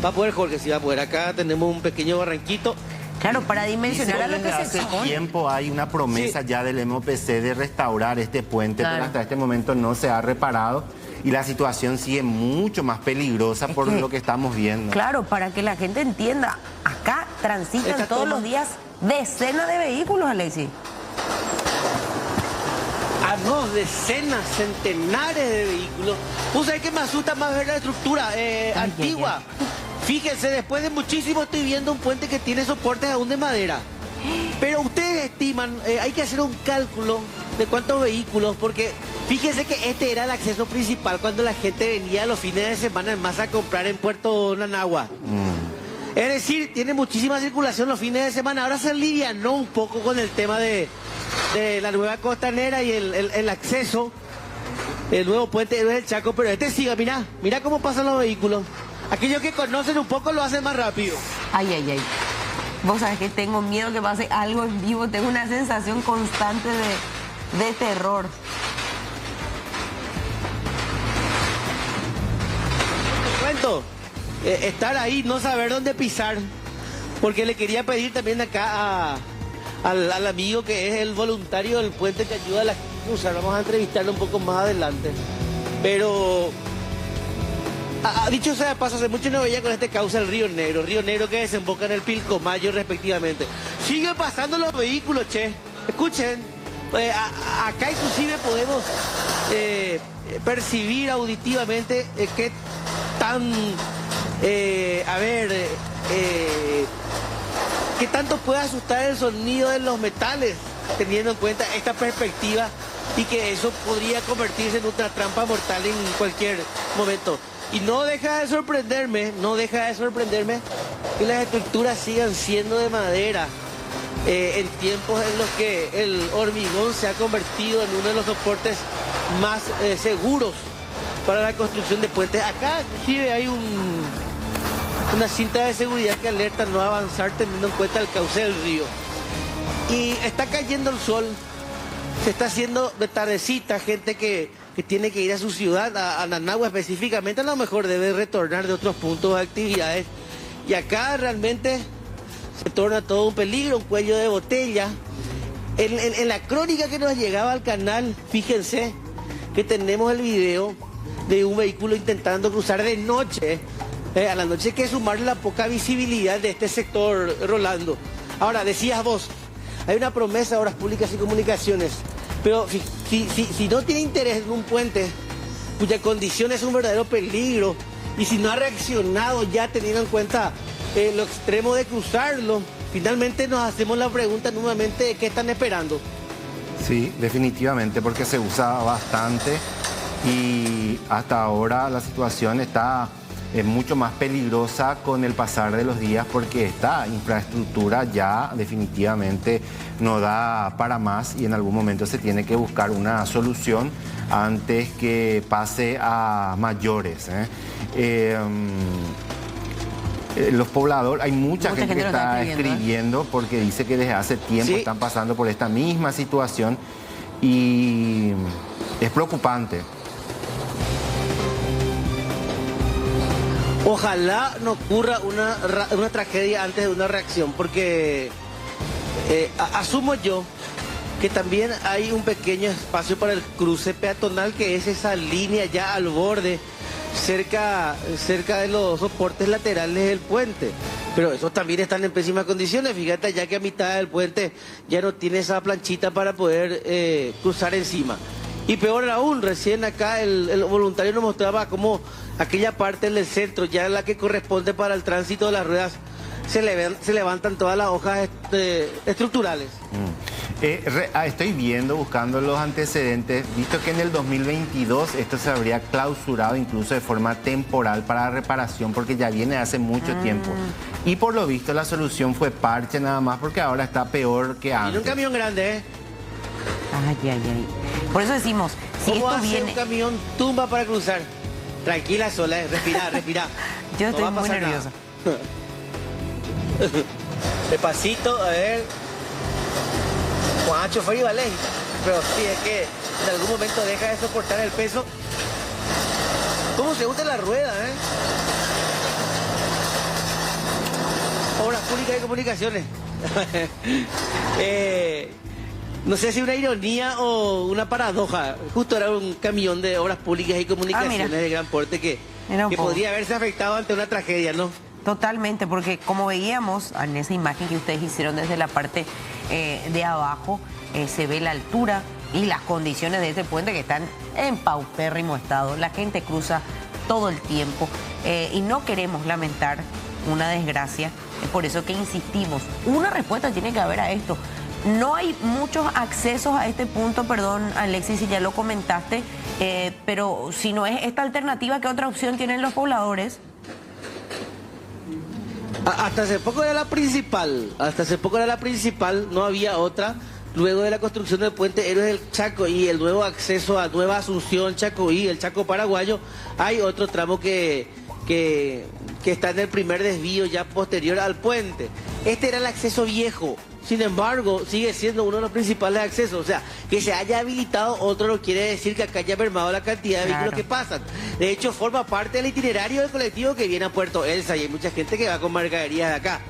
Va a poder, Jorge, sí va a poder. Acá tenemos un pequeño barranquito. Claro, para dimensionar a lo que se hace expone. tiempo hay una promesa ya del MOPC de restaurar este puente, pero hasta este momento no se ha reparado y la situación sigue mucho más peligrosa por lo que estamos viendo. Claro, para que la gente entienda, acá transitan todos los días decenas de vehículos, Alexis. No, decenas, centenares de vehículos. ¿Tú sabes qué me asusta más ver la estructura antigua? Fíjense, después de muchísimo estoy viendo un puente que tiene soportes aún de madera. Pero ustedes estiman, hay que hacer un cálculo de cuántos vehículos, porque fíjense que este era el acceso principal cuando la gente venía los fines de semana en masa a comprar en Puerto Nanagua. Es decir, tiene muchísima circulación los fines de semana. Ahora se alivianó un poco con el tema de la nueva costanera y el acceso, el nuevo puente del Chaco, pero este siga, mira cómo pasan los vehículos. Aquellos que conocen un poco lo hacen más rápido. Ay, ay, ay. Vos sabés que tengo miedo que pase algo en vivo, tengo una sensación constante de terror. Te cuento, estar ahí, no saber dónde pisar, porque le quería pedir también acá al amigo que es el voluntario del puente que ayuda a la cruzar. Vamos a entrevistarlo un poco más adelante. Pero, dicho sea de paso, hace mucho no veía con este causa el Río Negro que desemboca en el Pilcomayo respectivamente. Siguen pasando los vehículos, che. Escuchen, acá inclusive podemos percibir auditivamente qué tan, qué tanto puede asustar el sonido de los metales, teniendo en cuenta esta perspectiva y que eso podría convertirse en una trampa mortal en cualquier momento. Y no deja de sorprenderme que las estructuras sigan siendo de madera en tiempos en los que el hormigón se ha convertido en uno de los soportes más seguros para la construcción de puentes. Acá inclusive hay una cinta de seguridad que alerta no avanzar teniendo en cuenta el cauce del río. Y está cayendo el sol, se está haciendo de tardecita, gente que tiene que ir a su ciudad, a Nanagua específicamente, a lo mejor debe retornar de otros puntos de actividades. Y acá realmente se torna todo un peligro, un cuello de botella. En la crónica que nos llegaba al canal, fíjense que tenemos el video de un vehículo intentando cruzar de noche. A la noche hay que sumarle la poca visibilidad de este sector, Rolando. Ahora, decías vos, hay una promesa de Obras Públicas y Comunicaciones, pero si no tiene interés en un puente cuya condición es un verdadero peligro, y si no ha reaccionado ya teniendo en cuenta lo extremo de cruzarlo, finalmente nos hacemos la pregunta nuevamente de qué están esperando. Sí, definitivamente, porque se usa bastante y hasta ahora la situación está mucho más peligrosa con el pasar de los días, porque esta infraestructura ya definitivamente no da para más y en algún momento se tiene que buscar una solución antes que pase a mayores. Los pobladores, hay mucha gente que está escribiendo porque dice que desde hace tiempo están pasando por esta misma situación y es preocupante. Ojalá no ocurra una tragedia antes de una reacción, porque asumo yo que también hay un pequeño espacio para el cruce peatonal, que es esa línea ya al borde, cerca de los soportes laterales del puente. Pero esos también están en pésimas condiciones. Fíjate, ya que a mitad del puente ya no tiene esa planchita para poder cruzar encima. Y peor aún, recién acá el voluntario nos mostraba cómo aquella parte del centro, ya la que corresponde para el tránsito de las ruedas, se levantan todas las hojas estructurales. Estoy buscando los antecedentes, visto que en el 2022 esto se habría clausurado incluso de forma temporal para reparación, porque ya viene hace mucho tiempo. Y por lo visto la solución fue parche nada más, porque ahora está peor que antes. Y un camión grande, ¿eh? Ay. Por eso decimos, si ¿cómo esto viene... un camión tumba para cruzar? Tranquila, Sola, respira. Yo estoy muy nerviosa. Despacito, a ver. Juan chofer y vale. Pero sí, es que en algún momento deja de soportar el peso. ¿Cómo se hunde la rueda, Obras Públicas y Comunicaciones. No sé si una ironía o una paradoja. Justo era un camión de Obras Públicas y Comunicaciones de gran porte que podría haberse afectado ante una tragedia, ¿no? Totalmente, porque como veíamos en esa imagen que ustedes hicieron desde la parte de abajo, se ve la altura y las condiciones de este puente que están en paupérrimo estado. La gente cruza todo el tiempo y no queremos lamentar una desgracia. Es por eso que insistimos, una respuesta tiene que haber a esto. No hay muchos accesos a este punto, perdón Alexis si ya lo comentaste, pero si no es esta alternativa, ¿qué otra opción tienen los pobladores? Hasta hace poco era la principal, no había otra. Luego de la construcción del puente Héroes del Chaco y el nuevo acceso a Nueva Asunción, Chacoí, el Chaco paraguayo, hay otro tramo que está en el primer desvío ya posterior al puente. Este era el acceso viejo. Sin embargo, sigue siendo uno de los principales accesos. O sea, que se haya habilitado otro no quiere decir que acá haya mermado la cantidad de vehículos que pasan. De hecho, forma parte del itinerario del colectivo que viene a Puerto Elsa y hay mucha gente que va con mercaderías de acá.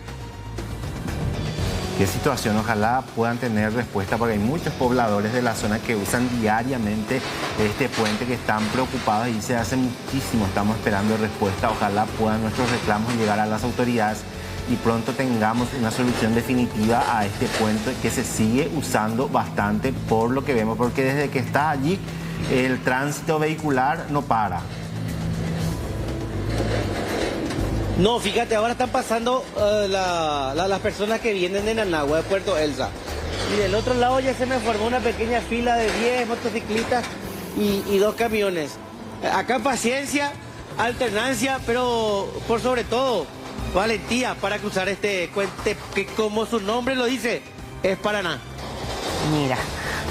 Qué situación, ojalá puedan tener respuesta, porque hay muchos pobladores de la zona que usan diariamente este puente que están preocupados y se hace muchísimo. Estamos esperando respuesta, ojalá puedan nuestros reclamos llegar a las autoridades y pronto tengamos una solución definitiva a este puente que se sigue usando bastante por lo que vemos, porque desde que está allí el tránsito vehicular no para. No, fíjate, ahora están pasando las personas que vienen de Nanagua, de Puerto Elsa. Y del otro lado ya se me formó una pequeña fila de 10 motociclistas y 2 camiones. Acá paciencia, alternancia, pero por sobre todo valentía para cruzar este puente que, como su nombre lo dice, es Paraná. Mira,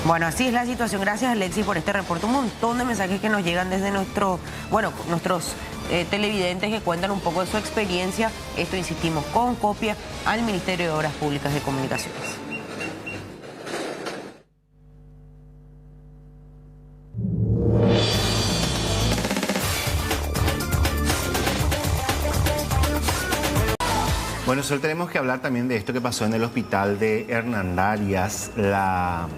bueno, así es la situación. Gracias, Alexis, por este reporte. Un montón de mensajes que nos llegan desde nuestros televidentes que cuentan un poco de su experiencia. Esto, insistimos, con copia al Ministerio de Obras Públicas de Comunicaciones. Bueno, solo tenemos que hablar también de esto que pasó en el hospital de Hernandarias. La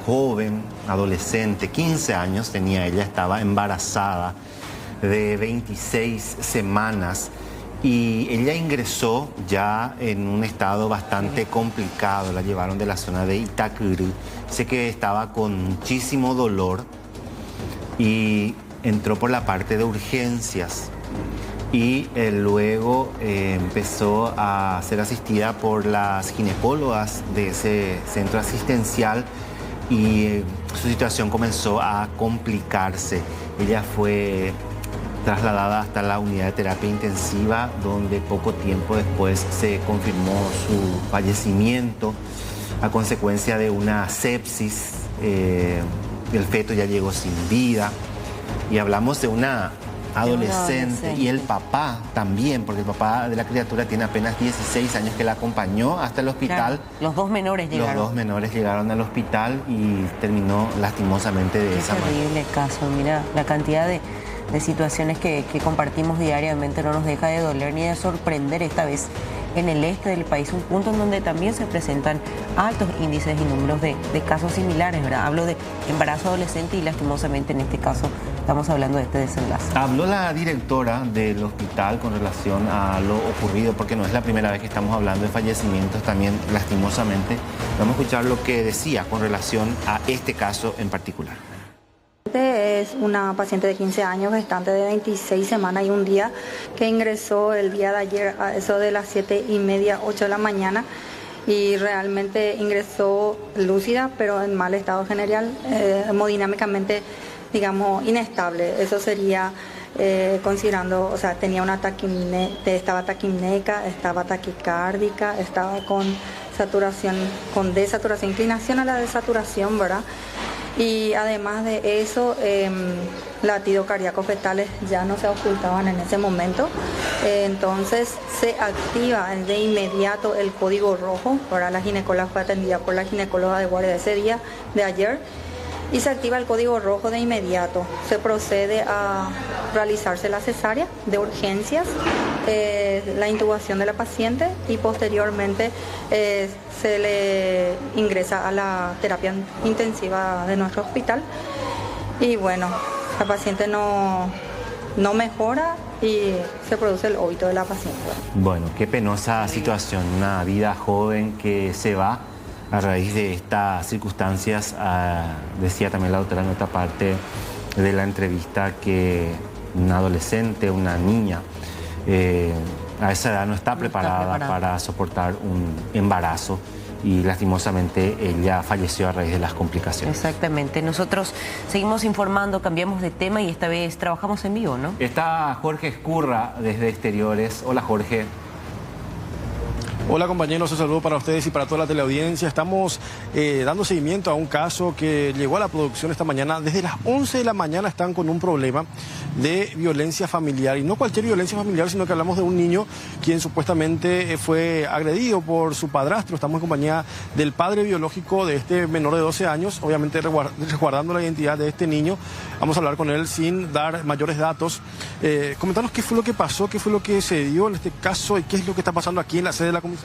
joven, adolescente, 15 años tenía ella, estaba embarazada de 26 semanas y ella ingresó ya en un estado bastante complicado. La llevaron de la zona de Itacurú. Sé que estaba con muchísimo dolor y entró por la parte de urgencias. Y luego empezó a ser asistida por las ginecólogas de ese centro asistencial y su situación comenzó a complicarse. Ella fue trasladada hasta la unidad de terapia intensiva, donde poco tiempo después se confirmó su fallecimiento a consecuencia de una sepsis. El feto ya llegó sin vida y hablamos de una adolescente y el papá también, porque el papá de la criatura tiene apenas 16 años, que la acompañó hasta el hospital. Claro, los dos menores llegaron. Los dos menores llegaron al hospital y terminó lastimosamente de esa manera. Terrible caso, mira, la cantidad de situaciones que compartimos diariamente no nos deja de doler ni de sorprender esta vez en el este del país, un punto en donde también se presentan altos índices y números de casos similares, ¿verdad? Hablo de embarazo adolescente y lastimosamente en este caso estamos hablando de este desenlace. Habló la directora del hospital con relación a lo ocurrido, porque no es la primera vez que estamos hablando de fallecimientos también, lastimosamente. Vamos a escuchar lo que decía con relación a este caso en particular. Es una paciente de 15 años, gestante de 26 semanas y un día, que ingresó el día de ayer a eso de las 7:30, 8 de la mañana, y realmente ingresó lúcida, pero en mal estado general, hemodinámicamente, digamos, inestable. Eso sería considerando, o sea, tenía una estaba taquimnéica, estaba taquicárdica, estaba con saturación, con desaturación, inclinación a la desaturación, ¿verdad? Y además de eso, latidos cardíacos fetales ya no se ocultaban en ese momento. Entonces se activa de inmediato el código rojo. Ahora la ginecóloga fue atendida por la ginecóloga de guardia de ese día, de ayer. Y se activa el código rojo de inmediato. Se procede a realizarse la cesárea de urgencias, la intubación de la paciente y posteriormente se le ingresa a la terapia intensiva de nuestro hospital. Y bueno, la paciente no mejora y se produce el óbito de la paciente. Bueno, qué penosa situación, una vida joven que se va a raíz de estas circunstancias. Decía también la doctora en otra parte de la entrevista que una adolescente, una niña, a esa edad no está preparada para soportar un embarazo y lastimosamente ella falleció a raíz de las complicaciones. Exactamente. Nosotros seguimos informando, cambiamos de tema y esta vez trabajamos en vivo, ¿no? Está Jorge Escurra desde Exteriores. Hola, Jorge. Hola compañeros, un saludo para ustedes y para toda la teleaudiencia. Estamos dando seguimiento a un caso que llegó a la producción esta mañana. Desde las 11 de la mañana están con un problema de violencia familiar. Y no cualquier violencia familiar, sino que hablamos de un niño quien supuestamente fue agredido por su padrastro. Estamos en compañía del padre biológico de este menor de 12 años, obviamente resguardando la identidad de este niño. Vamos a hablar con él sin dar mayores datos. Comentanos qué fue lo que pasó, qué fue lo que se dio en este caso y qué es lo que está pasando aquí en la sede de la comisaría.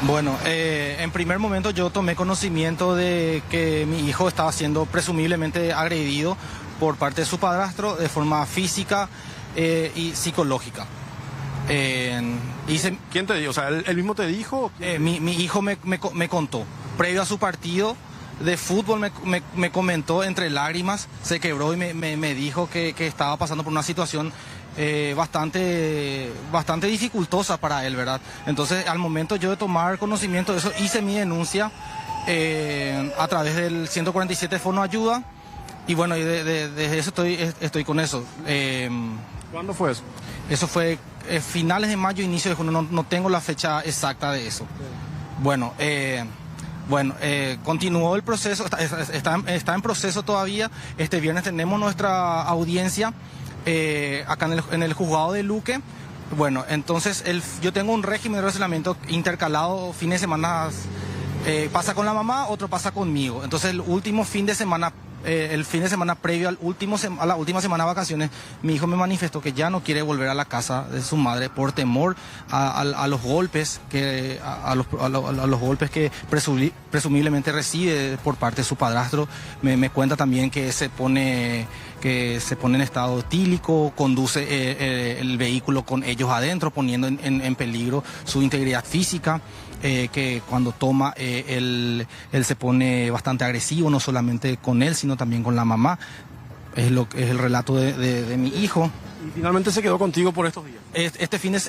Bueno, en primer momento yo tomé conocimiento de que mi hijo estaba siendo presumiblemente agredido por parte de su padrastro de forma física y psicológica. ¿Quién te dijo? O sea, ¿él mismo te dijo? Mi hijo me contó. Previo a su partido de fútbol me comentó entre lágrimas, se quebró y me dijo que estaba pasando por una situación bastante dificultosa para él, ¿verdad? Entonces, al momento yo de tomar conocimiento de eso, hice mi denuncia a través del 147 Fono Ayuda y bueno, y desde eso estoy con eso. ¿Cuándo fue eso? Eso fue finales de mayo, inicio de junio, no tengo la fecha exacta de eso. Bueno, continuó el proceso, está en proceso todavía. Este viernes tenemos nuestra audiencia acá en el juzgado de Luque. Bueno, entonces yo tengo un régimen de relacionamiento intercalado, fines de semana pasa con la mamá, otro pasa conmigo. Entonces el último fin de semana, el fin de semana previo a la última semana de vacaciones, mi hijo me manifestó que ya no quiere volver a la casa de su madre por temor a los golpes a los golpes que presumiblemente recibe por parte de su padrastro. Me cuenta también que se pone en estado etílico, conduce el vehículo con ellos adentro, poniendo en peligro su integridad física. Que cuando toma él se pone bastante agresivo, no solamente con él, sino también con la mamá. Es el relato de mi hijo. ¿Y finalmente se quedó contigo por estos días?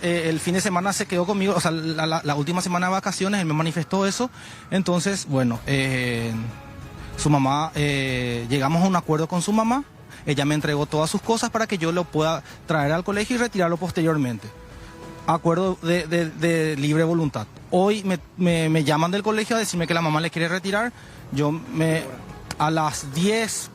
El fin de semana se quedó conmigo, o sea, la última semana de vacaciones, él me manifestó eso. Entonces, bueno, su mamá, llegamos a un acuerdo con su mamá. Ella me entregó todas sus cosas para que yo lo pueda traer al colegio y retirarlo posteriormente. Acuerdo de libre voluntad. Hoy me llaman del colegio a decirme que la mamá le quiere retirar. A las 10:30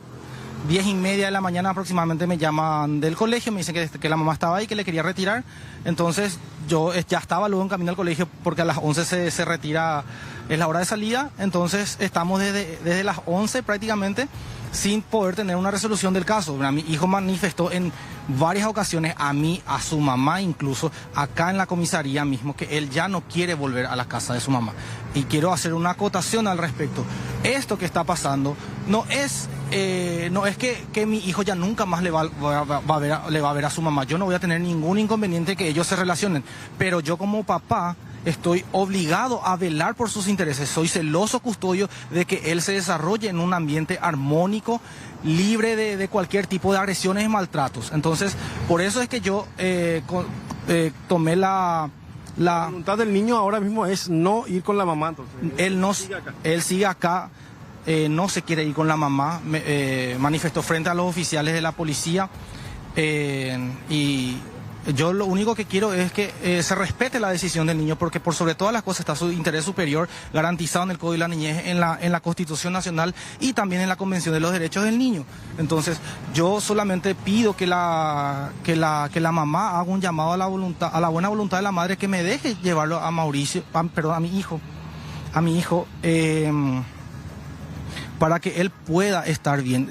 de la mañana aproximadamente me llaman del colegio, me dicen que la mamá estaba ahí, que le quería retirar. Entonces yo ya estaba luego en camino al colegio porque a las 11 se retira es la hora de salida, entonces estamos desde las 11 prácticamente sin poder tener una resolución del caso. Mi hijo manifestó en varias ocasiones a mí, a su mamá incluso, acá en la comisaría mismo, que él ya no quiere volver a la casa de su mamá. Y quiero hacer una acotación al respecto. Esto que está pasando no es que mi hijo ya nunca más le va a ver a su mamá. Yo no voy a tener ningún inconveniente que ellos se relacionen, pero yo como papá estoy obligado a velar por sus intereses. Soy celoso custodio de que él se desarrolle en un ambiente armónico, libre de cualquier tipo de agresiones y maltratos. Entonces, por eso es que yo tomé la voluntad del niño ahora mismo es no ir con la mamá. Entonces, él sigue acá, no se quiere ir con la mamá. Manifestó frente a los oficiales de la policía y yo lo único que quiero es que se respete la decisión del niño, porque por sobre todas las cosas está su interés superior garantizado en el Código de la Niñez, en la Constitución Nacional y también en la Convención de los Derechos del Niño. Entonces, yo solamente pido que la mamá haga un llamado a la buena voluntad de la madre, que me deje llevarlo a a mi hijo, para que él pueda estar bien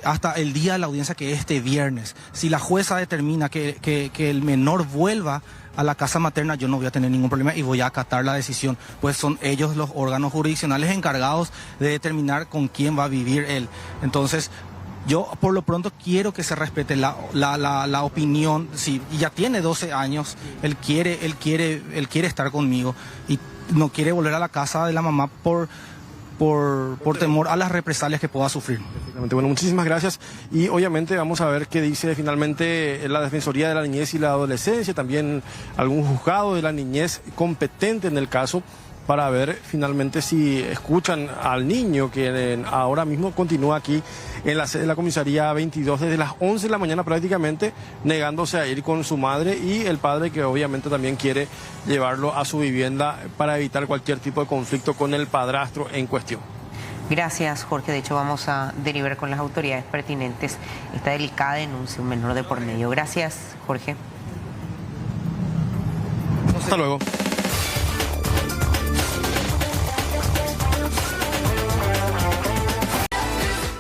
hasta el día de la audiencia, que es este viernes. Si la jueza determina que el menor vuelva a la casa materna, yo no voy a tener ningún problema y voy a acatar la decisión, pues son ellos los órganos jurisdiccionales encargados de determinar con quién va a vivir él. Entonces, yo por lo pronto quiero que se respete la opinión. Si ya tiene 12 años, él quiere estar conmigo y no quiere volver a la casa de la mamá por temor a las represalias que pueda sufrir. Bueno, muchísimas gracias. Y obviamente vamos a ver qué dice finalmente la Defensoría de la Niñez y la Adolescencia, también algún juzgado de la niñez competente en el caso, para ver finalmente si escuchan al niño, que ahora mismo continúa aquí en la sede de la comisaría 22 desde las 11 de la mañana prácticamente, negándose a ir con su madre y el padre, que obviamente también quiere llevarlo a su vivienda para evitar cualquier tipo de conflicto con el padrastro en cuestión. Gracias, Jorge. De hecho, vamos a derivar con las autoridades pertinentes esta delicada denuncia, un menor de por medio. Gracias, Jorge. Hasta luego.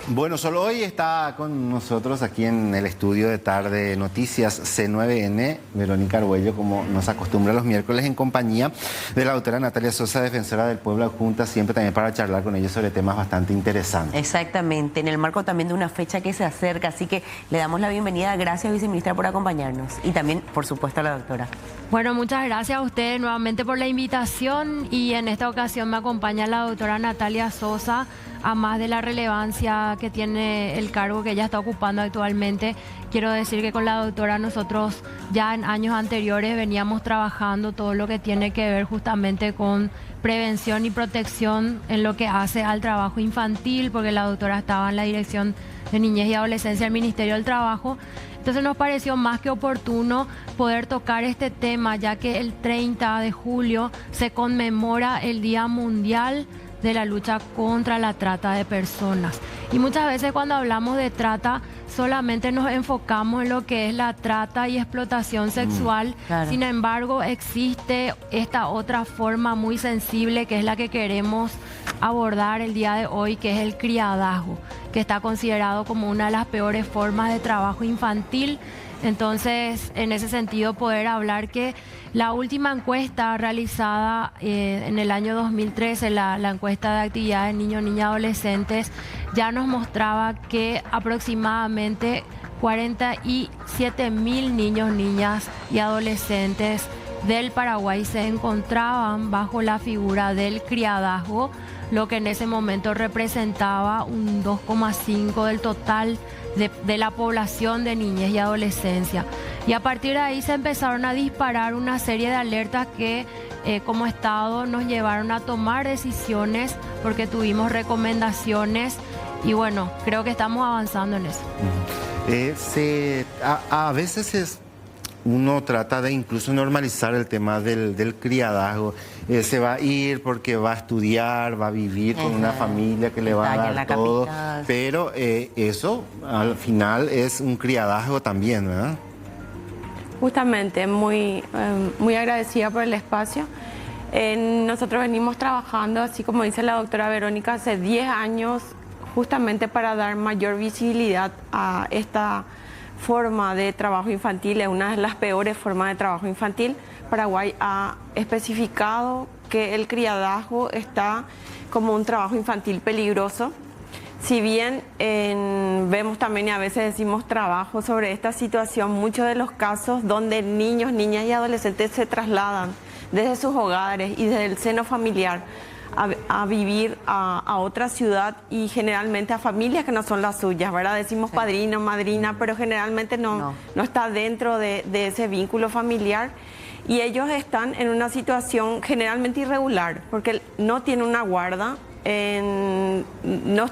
Bueno, solo hoy está con nosotros aquí en el estudio de Tarde Noticias C9N, Verónica Arguello, como nos acostumbra los miércoles, en compañía de la doctora Natalia Sosa, defensora del pueblo adjunta, siempre también para charlar con ellos sobre temas bastante interesantes. Exactamente, en el marco también de una fecha que se acerca, así que le damos la bienvenida. Gracias, viceministra, por acompañarnos y también, por supuesto, a la doctora. Bueno, muchas gracias a ustedes nuevamente por la invitación y en esta ocasión me acompaña la doctora Natalia Sosa. A más de la relevancia que tiene el cargo que ella está ocupando actualmente, quiero decir que con la doctora nosotros ya en años anteriores veníamos trabajando todo lo que tiene que ver justamente con prevención y protección en lo que hace al trabajo infantil, porque la doctora estaba en la Dirección de Niñez y Adolescencia del Ministerio del Trabajo. Entonces nos pareció más que oportuno poder tocar este tema, ya que el 30 de julio se conmemora el Día Mundial de la lucha contra la trata de personas. Y muchas veces cuando hablamos de trata solamente nos enfocamos en lo que es la trata y explotación sexual. Claro. Sin embargo, existe esta otra forma muy sensible que es la que queremos abordar el día de hoy, que es el criadazgo, que está considerado como una de las peores formas de trabajo infantil. Entonces, en ese sentido, poder hablar que la última encuesta realizada en el año 2013, la encuesta de actividades de niños, niñas, adolescentes, ya nos mostraba que aproximadamente 47.000 niños, niñas y adolescentes del Paraguay se encontraban bajo la figura del criadazgo, lo que en ese momento representaba un 2,5% del total de la población de niñez y adolescencia. Y a partir de ahí se empezaron a disparar una serie de alertas que como Estado nos llevaron a tomar decisiones, porque tuvimos recomendaciones y bueno, creo que estamos avanzando en eso. A veces uno trata de incluso normalizar el tema del criadazgo. Se va a ir porque va a estudiar, va a vivir con una familia que le va a dar todo. Pero eso al final es un criadazgo también, ¿verdad? Justamente, muy agradecida por el espacio. Nosotros venimos trabajando, así como dice la doctora Verónica, hace 10 años justamente para dar mayor visibilidad a esta forma de trabajo infantil. Es una de las peores formas de trabajo infantil. Paraguay ha especificado que el criadazgo está como un trabajo infantil peligroso. Si bien vemos también y a veces decimos trabajo sobre esta situación, muchos de los casos donde niños, niñas y adolescentes se trasladan desde sus hogares y desde el seno familiar a vivir a otra ciudad y generalmente a familias que no son las suyas, ¿verdad? Decimos sí, padrino, madrina, pero generalmente no está dentro de ese vínculo familiar. Y ellos están en una situación generalmente irregular, porque no tienen una guarda, no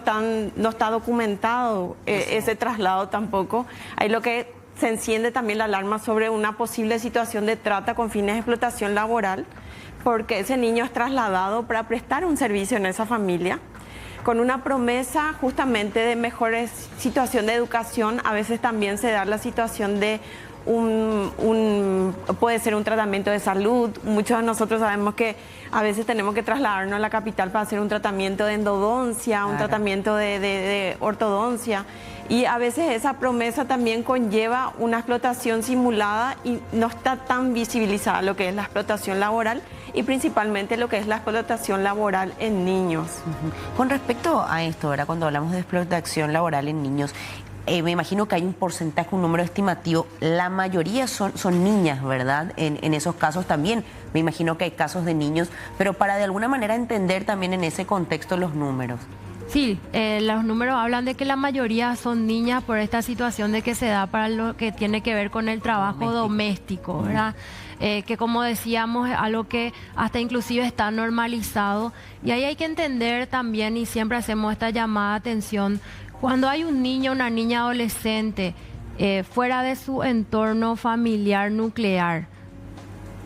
está documentado ese traslado tampoco. Ahí lo que se enciende también la alarma sobre una posible situación de trata con fines de explotación laboral, porque ese niño es trasladado para prestar un servicio en esa familia, con una promesa justamente de mejores situación de educación. A veces también se da la situación de puede ser un tratamiento de salud. Muchos de nosotros sabemos que a veces tenemos que trasladarnos a la capital para hacer un tratamiento de endodoncia, un tratamiento de ortodoncia. Y a veces esa promesa también conlleva una explotación simulada y no está tan visibilizada lo que es la explotación laboral y principalmente lo que es la explotación laboral en niños. Con respecto a esto, ¿verdad? Cuando hablamos de explotación laboral en niños, me imagino que hay un porcentaje, un número estimativo. La mayoría son niñas, ¿verdad? En esos casos también me imagino que hay casos de niños, pero para de alguna manera entender también en ese contexto los números. Sí, los números hablan de que la mayoría son niñas por esta situación de que se da para lo que tiene que ver con el trabajo doméstico, ¿verdad? Que como decíamos es algo que hasta inclusive está normalizado, y ahí hay que entender también, y siempre hacemos esta llamada de atención, cuando hay un niño, una niña adolescente fuera de su entorno familiar nuclear,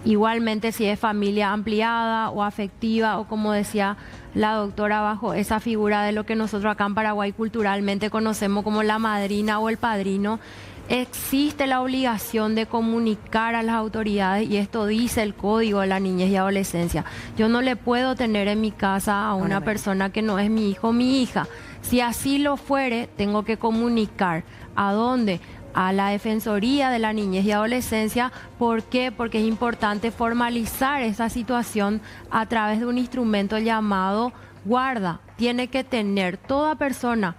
igualmente si es familia ampliada o afectiva o como decía la doctora, bajo esa figura de lo que nosotros acá en Paraguay culturalmente conocemos como la madrina o el padrino, existe la obligación de comunicar a las autoridades, y esto dice el Código de la Niñez y Adolescencia. Yo no le puedo tener en mi casa a una persona que no es mi hijo o mi hija. Si así lo fuere, tengo que comunicar. ¿A dónde? A la Defensoría de la Niñez y Adolescencia. ¿Por qué? Porque es importante formalizar esa situación a través de un instrumento llamado guarda. Tiene que tener toda persona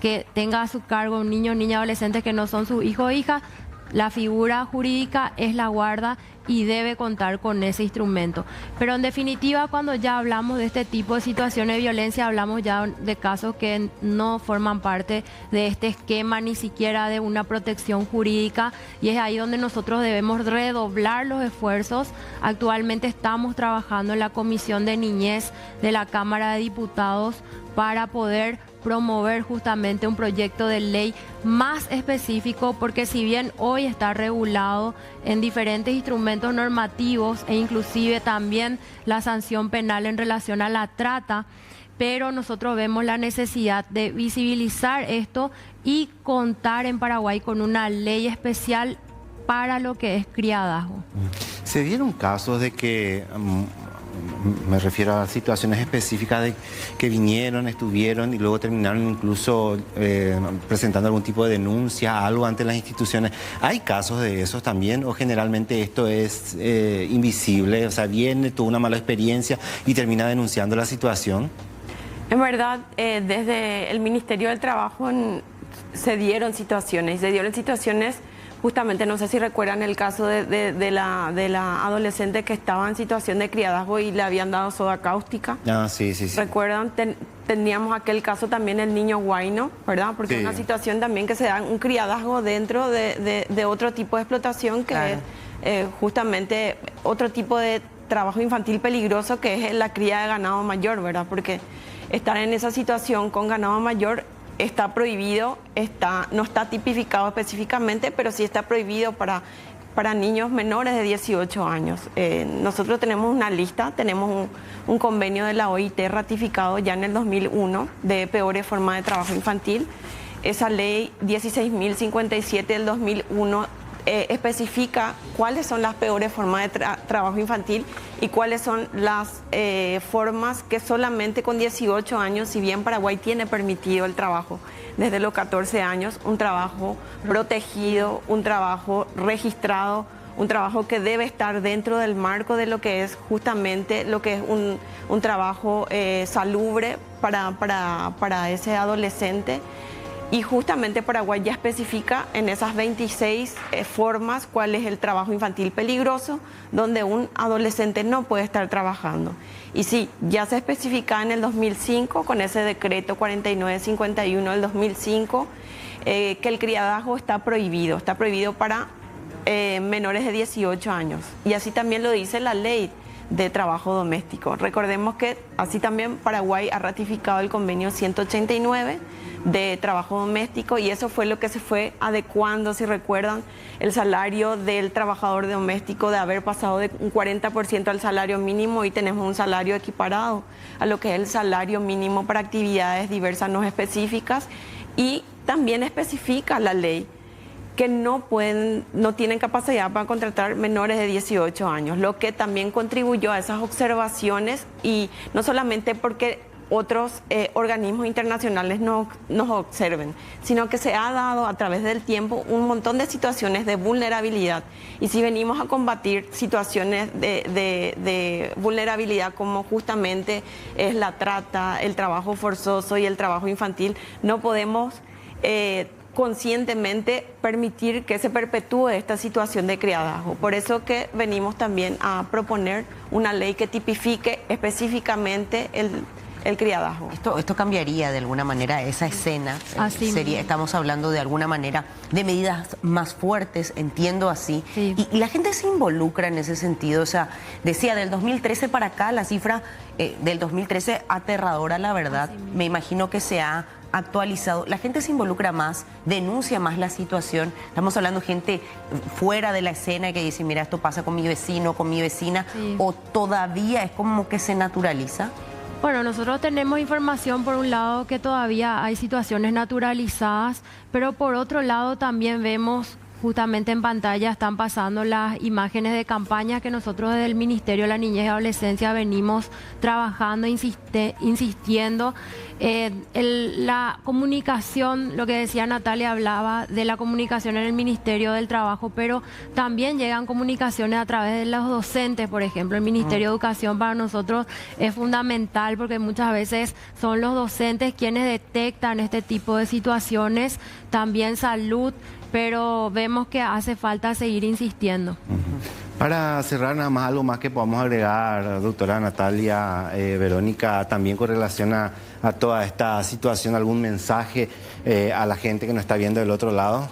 que tenga a su cargo un niño o niña adolescente que no son su hijo o hija, la figura jurídica es la guarda y debe contar con ese instrumento. Pero en definitiva, cuando ya hablamos de este tipo de situaciones de violencia, hablamos ya de casos que no forman parte de este esquema, ni siquiera de una protección jurídica, y es ahí donde nosotros debemos redoblar los esfuerzos. Actualmente estamos trabajando en la Comisión de Niñez de la Cámara de Diputados para poder promover justamente un proyecto de ley más específico, porque si bien hoy está regulado en diferentes instrumentos normativos e inclusive también la sanción penal en relación a la trata, pero nosotros vemos la necesidad de visibilizar esto y contar en Paraguay con una ley especial para lo que es criadazgo. ¿Se dieron casos de que, me refiero a situaciones específicas de que vinieron, estuvieron y luego terminaron incluso presentando algún tipo de denuncia, algo ante las instituciones? ¿Hay casos de esos también o generalmente esto es invisible? O sea, viene, tuvo una mala experiencia y termina denunciando la situación. En verdad, desde el Ministerio del Trabajo se dieron situaciones, justamente, no sé si recuerdan el caso de la adolescente que estaba en situación de criadazgo y le habían dado soda cáustica. Ah, sí. ¿Recuerdan? Teníamos aquel caso también, el niño Guayno, ¿verdad? Porque es una situación también que se da un criadazgo dentro de otro tipo de explotación, que es justamente otro tipo de trabajo infantil peligroso, que es la cría de ganado mayor, ¿verdad? Porque estar en esa situación con ganado mayor está prohibido, no está tipificado específicamente, pero sí está prohibido para niños menores de 18 años. Nosotros tenemos una lista, tenemos un convenio de la OIT ratificado ya en el 2001 de peores formas de trabajo infantil. Esa ley 16.057 del 2001 especifica cuáles son las peores formas de trabajo infantil y cuáles son las formas que solamente con 18 años, si bien Paraguay tiene permitido el trabajo desde los 14 años, un trabajo protegido, un trabajo registrado, un trabajo que debe estar dentro del marco de lo que es justamente lo que es un trabajo salubre para ese adolescente. Y justamente Paraguay ya especifica en esas 26 formas cuál es el trabajo infantil peligroso, donde un adolescente no puede estar trabajando. Y sí, ya se especifica en el 2005, con ese decreto 4951 del 2005, que el criadajo está prohibido para menores de 18 años. Y así también lo dice la ley de trabajo doméstico. Recordemos que así también Paraguay ha ratificado el convenio 189 de trabajo doméstico y eso fue lo que se fue adecuando, si recuerdan, el salario del trabajador doméstico de haber pasado de un 40% al salario mínimo y tenemos un salario equiparado a lo que es el salario mínimo para actividades diversas no específicas y también especifica la ley que no tienen capacidad para contratar menores de 18 años, lo que también contribuyó a esas observaciones y no solamente porque otros organismos internacionales nos observen, sino que se ha dado a través del tiempo un montón de situaciones de vulnerabilidad. Y si venimos a combatir situaciones de vulnerabilidad como justamente es la trata, el trabajo forzoso y el trabajo infantil, no podemos conscientemente permitir que se perpetúe esta situación de criadazgo. Por eso que venimos también a proponer una ley que tipifique específicamente el criadazgo. Esto cambiaría de alguna manera esa escena. Estamos hablando de alguna manera de medidas más fuertes, entiendo así. Sí. Y la gente se involucra en ese sentido. O sea, decía, del 2013 para acá, la cifra del 2013 aterradora, la verdad. Me imagino que se ha actualizado. La gente se involucra más, denuncia más la situación. Estamos hablando de gente fuera de la escena que dice, mira, esto pasa con mi vecino, con mi vecina. Sí. O todavía es como que se naturaliza. Bueno, nosotros tenemos información por un lado que todavía hay situaciones naturalizadas, pero por otro lado también vemos, justamente en pantalla están pasando las imágenes de campañas que nosotros desde el Ministerio de la Niñez y Adolescencia venimos trabajando, insistiendo. La comunicación, lo que decía Natalia, hablaba de la comunicación en el Ministerio del Trabajo, pero también llegan comunicaciones a través de los docentes, por ejemplo. El Ministerio de Educación para nosotros es fundamental porque muchas veces son los docentes quienes detectan este tipo de situaciones, también salud, pero vemos que hace falta seguir insistiendo. Para cerrar, nada más algo más que podamos agregar, doctora Natalia, Verónica, también con relación a toda esta situación, algún mensaje a la gente que nos está viendo del otro lado.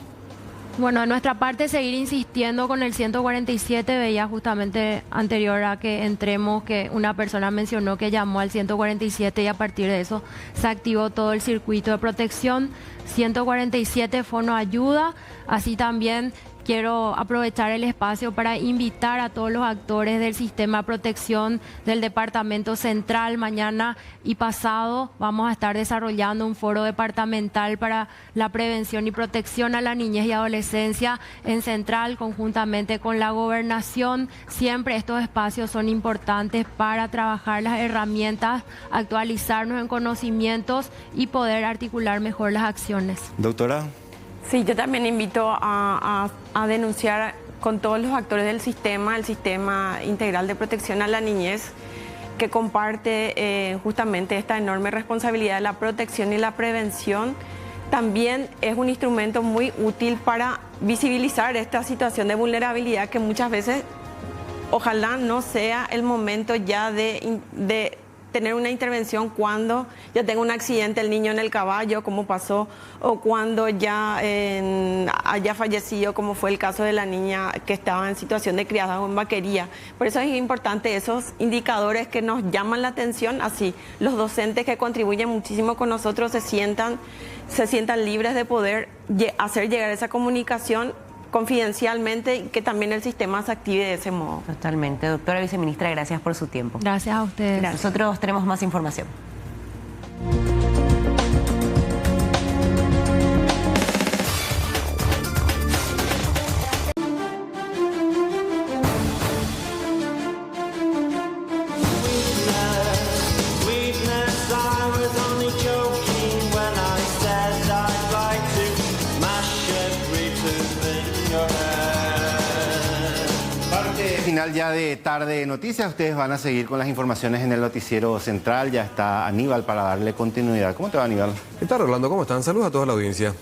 Bueno, de nuestra parte seguir insistiendo con el 147, veía justamente anterior a que entremos que una persona mencionó que llamó al 147 y a partir de eso se activó todo el circuito de protección. 147 Fono Ayuda, así también quiero aprovechar el espacio para invitar a todos los actores del sistema de protección del Departamento Central. Mañana y pasado vamos a estar desarrollando un foro departamental para la prevención y protección a la niñez y adolescencia en Central, conjuntamente con la Gobernación. Siempre estos espacios son importantes para trabajar las herramientas, actualizarnos en conocimientos y poder articular mejor las acciones. Doctora. Sí, yo también invito a denunciar con todos los actores del sistema, el Sistema Integral de Protección a la Niñez, que comparte justamente esta enorme responsabilidad de la protección y la prevención. También es un instrumento muy útil para visibilizar esta situación de vulnerabilidad que muchas veces, ojalá no sea el momento ya de tener una intervención cuando ya tenga un accidente el niño en el caballo, como pasó, o cuando ya haya fallecido, como fue el caso de la niña que estaba en situación de criadazgo en vaquería. Por eso es importante esos indicadores que nos llaman la atención, así los docentes que contribuyen muchísimo con nosotros se sientan libres de poder hacer llegar esa comunicación confidencialmente y que también el sistema se active de ese modo. Totalmente. Doctora Viceministra, gracias por su tiempo. Gracias a ustedes. Gracias. Nosotros tenemos más información. final ya de Tarde de Noticias. Ustedes van a seguir con las informaciones en el noticiero central. Ya está Aníbal para darle continuidad. ¿Cómo te va, Aníbal? ¿Qué tal, Rolando? ¿Cómo están? Saludos a toda la audiencia.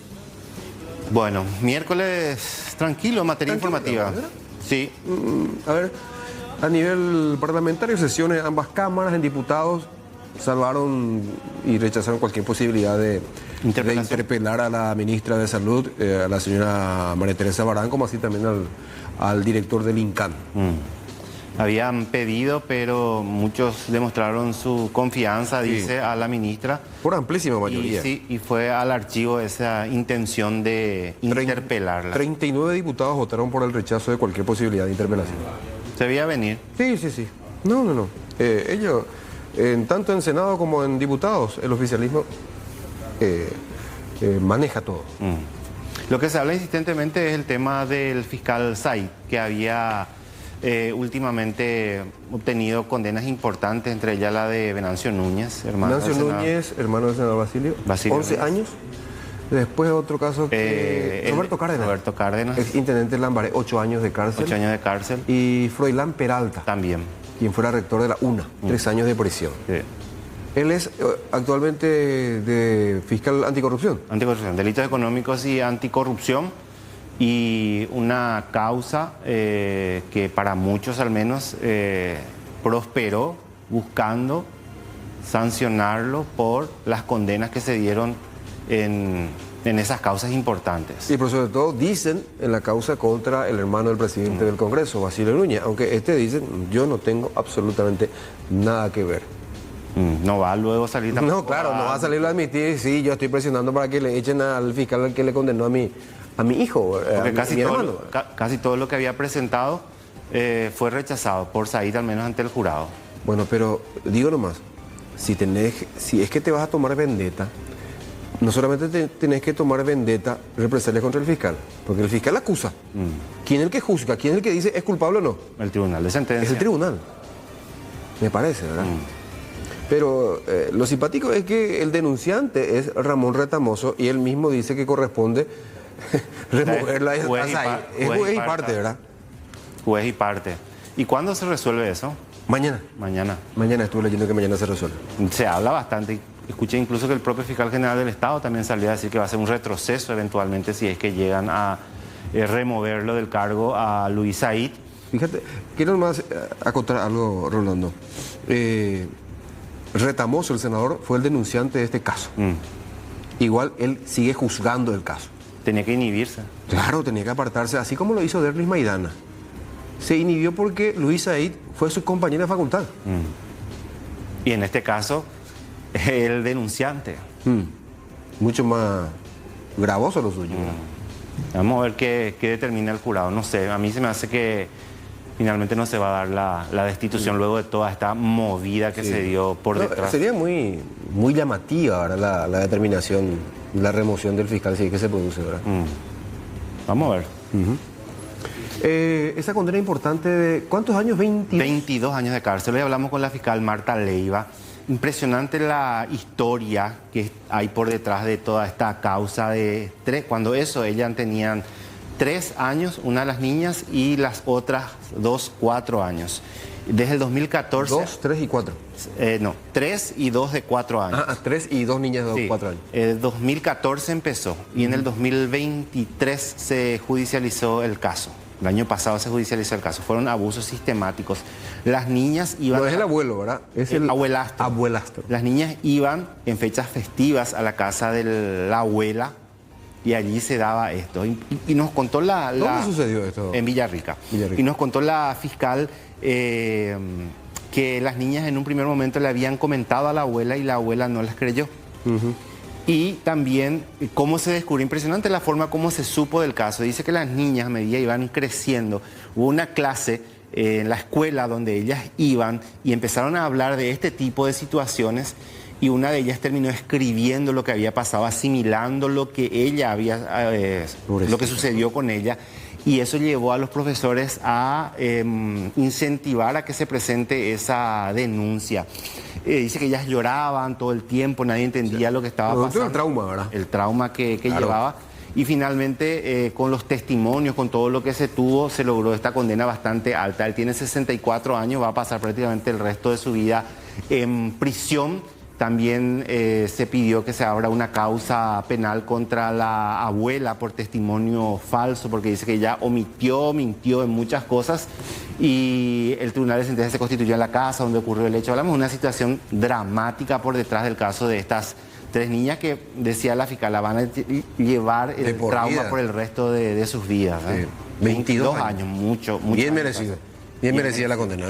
Bueno, miércoles tranquilo, materia informativa. Sí. A ver, a nivel parlamentario, sesiones ambas cámaras, en diputados, salvaron y rechazaron cualquier posibilidad de interpelar a la ministra de Salud, a la señora María Teresa Barán, como así también al director del INCAN. Habían pedido, pero muchos demostraron su confianza, dice, a la ministra. Por amplísima mayoría. Y fue al archivo esa intención de interpelarla. 39 diputados votaron por el rechazo de cualquier posibilidad de interpelación. ¿Se veía venir? Sí. No. Ellos, tanto en Senado como en diputados, el oficialismo maneja todo. Lo que se habla insistentemente es el tema del fiscal Said, que había últimamente obtenido condenas importantes, entre ellas la de Venancio Núñez, hermano del senador Basilio 11 años. Después otro caso que Roberto Cárdenas, ex intendente Lambaré, 8 años de cárcel. 8 años de cárcel. Y Froilán Peralta, también, quien fuera rector de la UNA, 3 años de prisión. Sí. Él es actualmente de fiscal anticorrupción. Anticorrupción, delitos económicos y anticorrupción. Y una causa que para muchos al menos prosperó buscando sancionarlo por las condenas que se dieron en esas causas importantes. Y por sobre todo dicen en la causa contra el hermano del presidente del Congreso, Basilio Núñez, aunque dice, yo no tengo absolutamente nada que ver. No va a luego salir tampoco. No, claro, no va a salir a admitir, sí, yo estoy presionando para que le echen al fiscal al que le condenó a mi hijo, porque mi hermano. Casi todo lo que había presentado fue rechazado por Said, al menos ante el jurado. Bueno, pero digo nomás, si es que te vas a tomar vendetta, no solamente tenés que tomar vendetta, represalias contra el fiscal, porque el fiscal acusa. ¿Quién es el que juzga? ¿Quién es el que dice es culpable o no? El tribunal de sentencia. Es el tribunal, me parece, ¿verdad? Pero lo simpático es que el denunciante es Ramón Retamoso y él mismo dice que corresponde removerla. Es juez y parte, ¿verdad? Juez y parte. ¿Y cuándo se resuelve eso? Mañana. Mañana estuve leyendo que mañana se resuelve. Se habla bastante. Escuché incluso que el propio fiscal general del Estado también salió a decir que va a ser un retroceso eventualmente si es que llegan a removerlo del cargo a Luis Said. Fíjate, quiero nomás acotar algo, Rolando. Retamoso, el senador, fue el denunciante de este caso. Igual él sigue juzgando el caso. Tenía que inhibirse. Claro, tenía que apartarse, así como lo hizo Derlis Maidana. Se inhibió porque Luis Said fue su compañero de facultad. Y en este caso, el denunciante. Mucho más gravoso lo suyo. Vamos a ver qué determina el jurado. No sé, a mí se me hace que finalmente no se va a dar la destitución luego de toda esta movida que se dio por detrás. Sería muy llamativa ahora la determinación, la remoción del fiscal, si es que se produce, ¿verdad? Vamos a ver. Esa condena importante de ¿cuántos años? 22 años de cárcel. Hoy hablamos con la fiscal Marta Leiva. Impresionante la historia que hay por detrás de toda esta causa de cuando ellas tenían 3 años, una de las niñas, y las otras 2, 4 años. Desde el 2014... 2, 3 y 4. No, 3 y 2 de 4 años. 3 y 2 niñas de 4 años. En 2014 empezó y en el 2023 se judicializó el caso. El año pasado se judicializó el caso. Fueron abusos sistemáticos. Las niñas iban... No es el abuelo, ¿verdad? Es el abuelastro. Abuelastro. Las niñas iban en fechas festivas a la casa de la abuela y allí se daba esto. Y nos contó ¿Dónde sucedió esto? En Villarrica. Y nos contó la fiscal que las niñas en un primer momento le habían comentado a la abuela y la abuela no las creyó. Y también cómo se descubrió, impresionante la forma como se supo del caso. Dice que las niñas a medida iban creciendo, hubo una clase en la escuela donde ellas iban y empezaron a hablar de este tipo de situaciones y una de ellas terminó escribiendo lo que había pasado, asimilando lo que ella había, lo que sucedió con ella. Y eso llevó a los profesores a incentivar a que se presente esa denuncia. Dice que ellas lloraban todo el tiempo, nadie entendía lo que estaba pasando. El trauma, ¿verdad? El trauma que llevaba. Y finalmente, con los testimonios, con todo lo que se tuvo, se logró esta condena bastante alta. Él tiene 64 años, va a pasar prácticamente el resto de su vida en prisión. También se pidió que se abra una causa penal contra la abuela por testimonio falso, porque dice que ella mintió en muchas cosas, y el tribunal de sentencia se constituyó en la casa donde ocurrió el hecho. Hablamos de una situación dramática por detrás del caso de estas 3 niñas que, decía la fiscal, la van a llevar el trauma por el resto de sus vidas. Sí. 22 años, mucho. Bien merecido. Bien merecida la condena.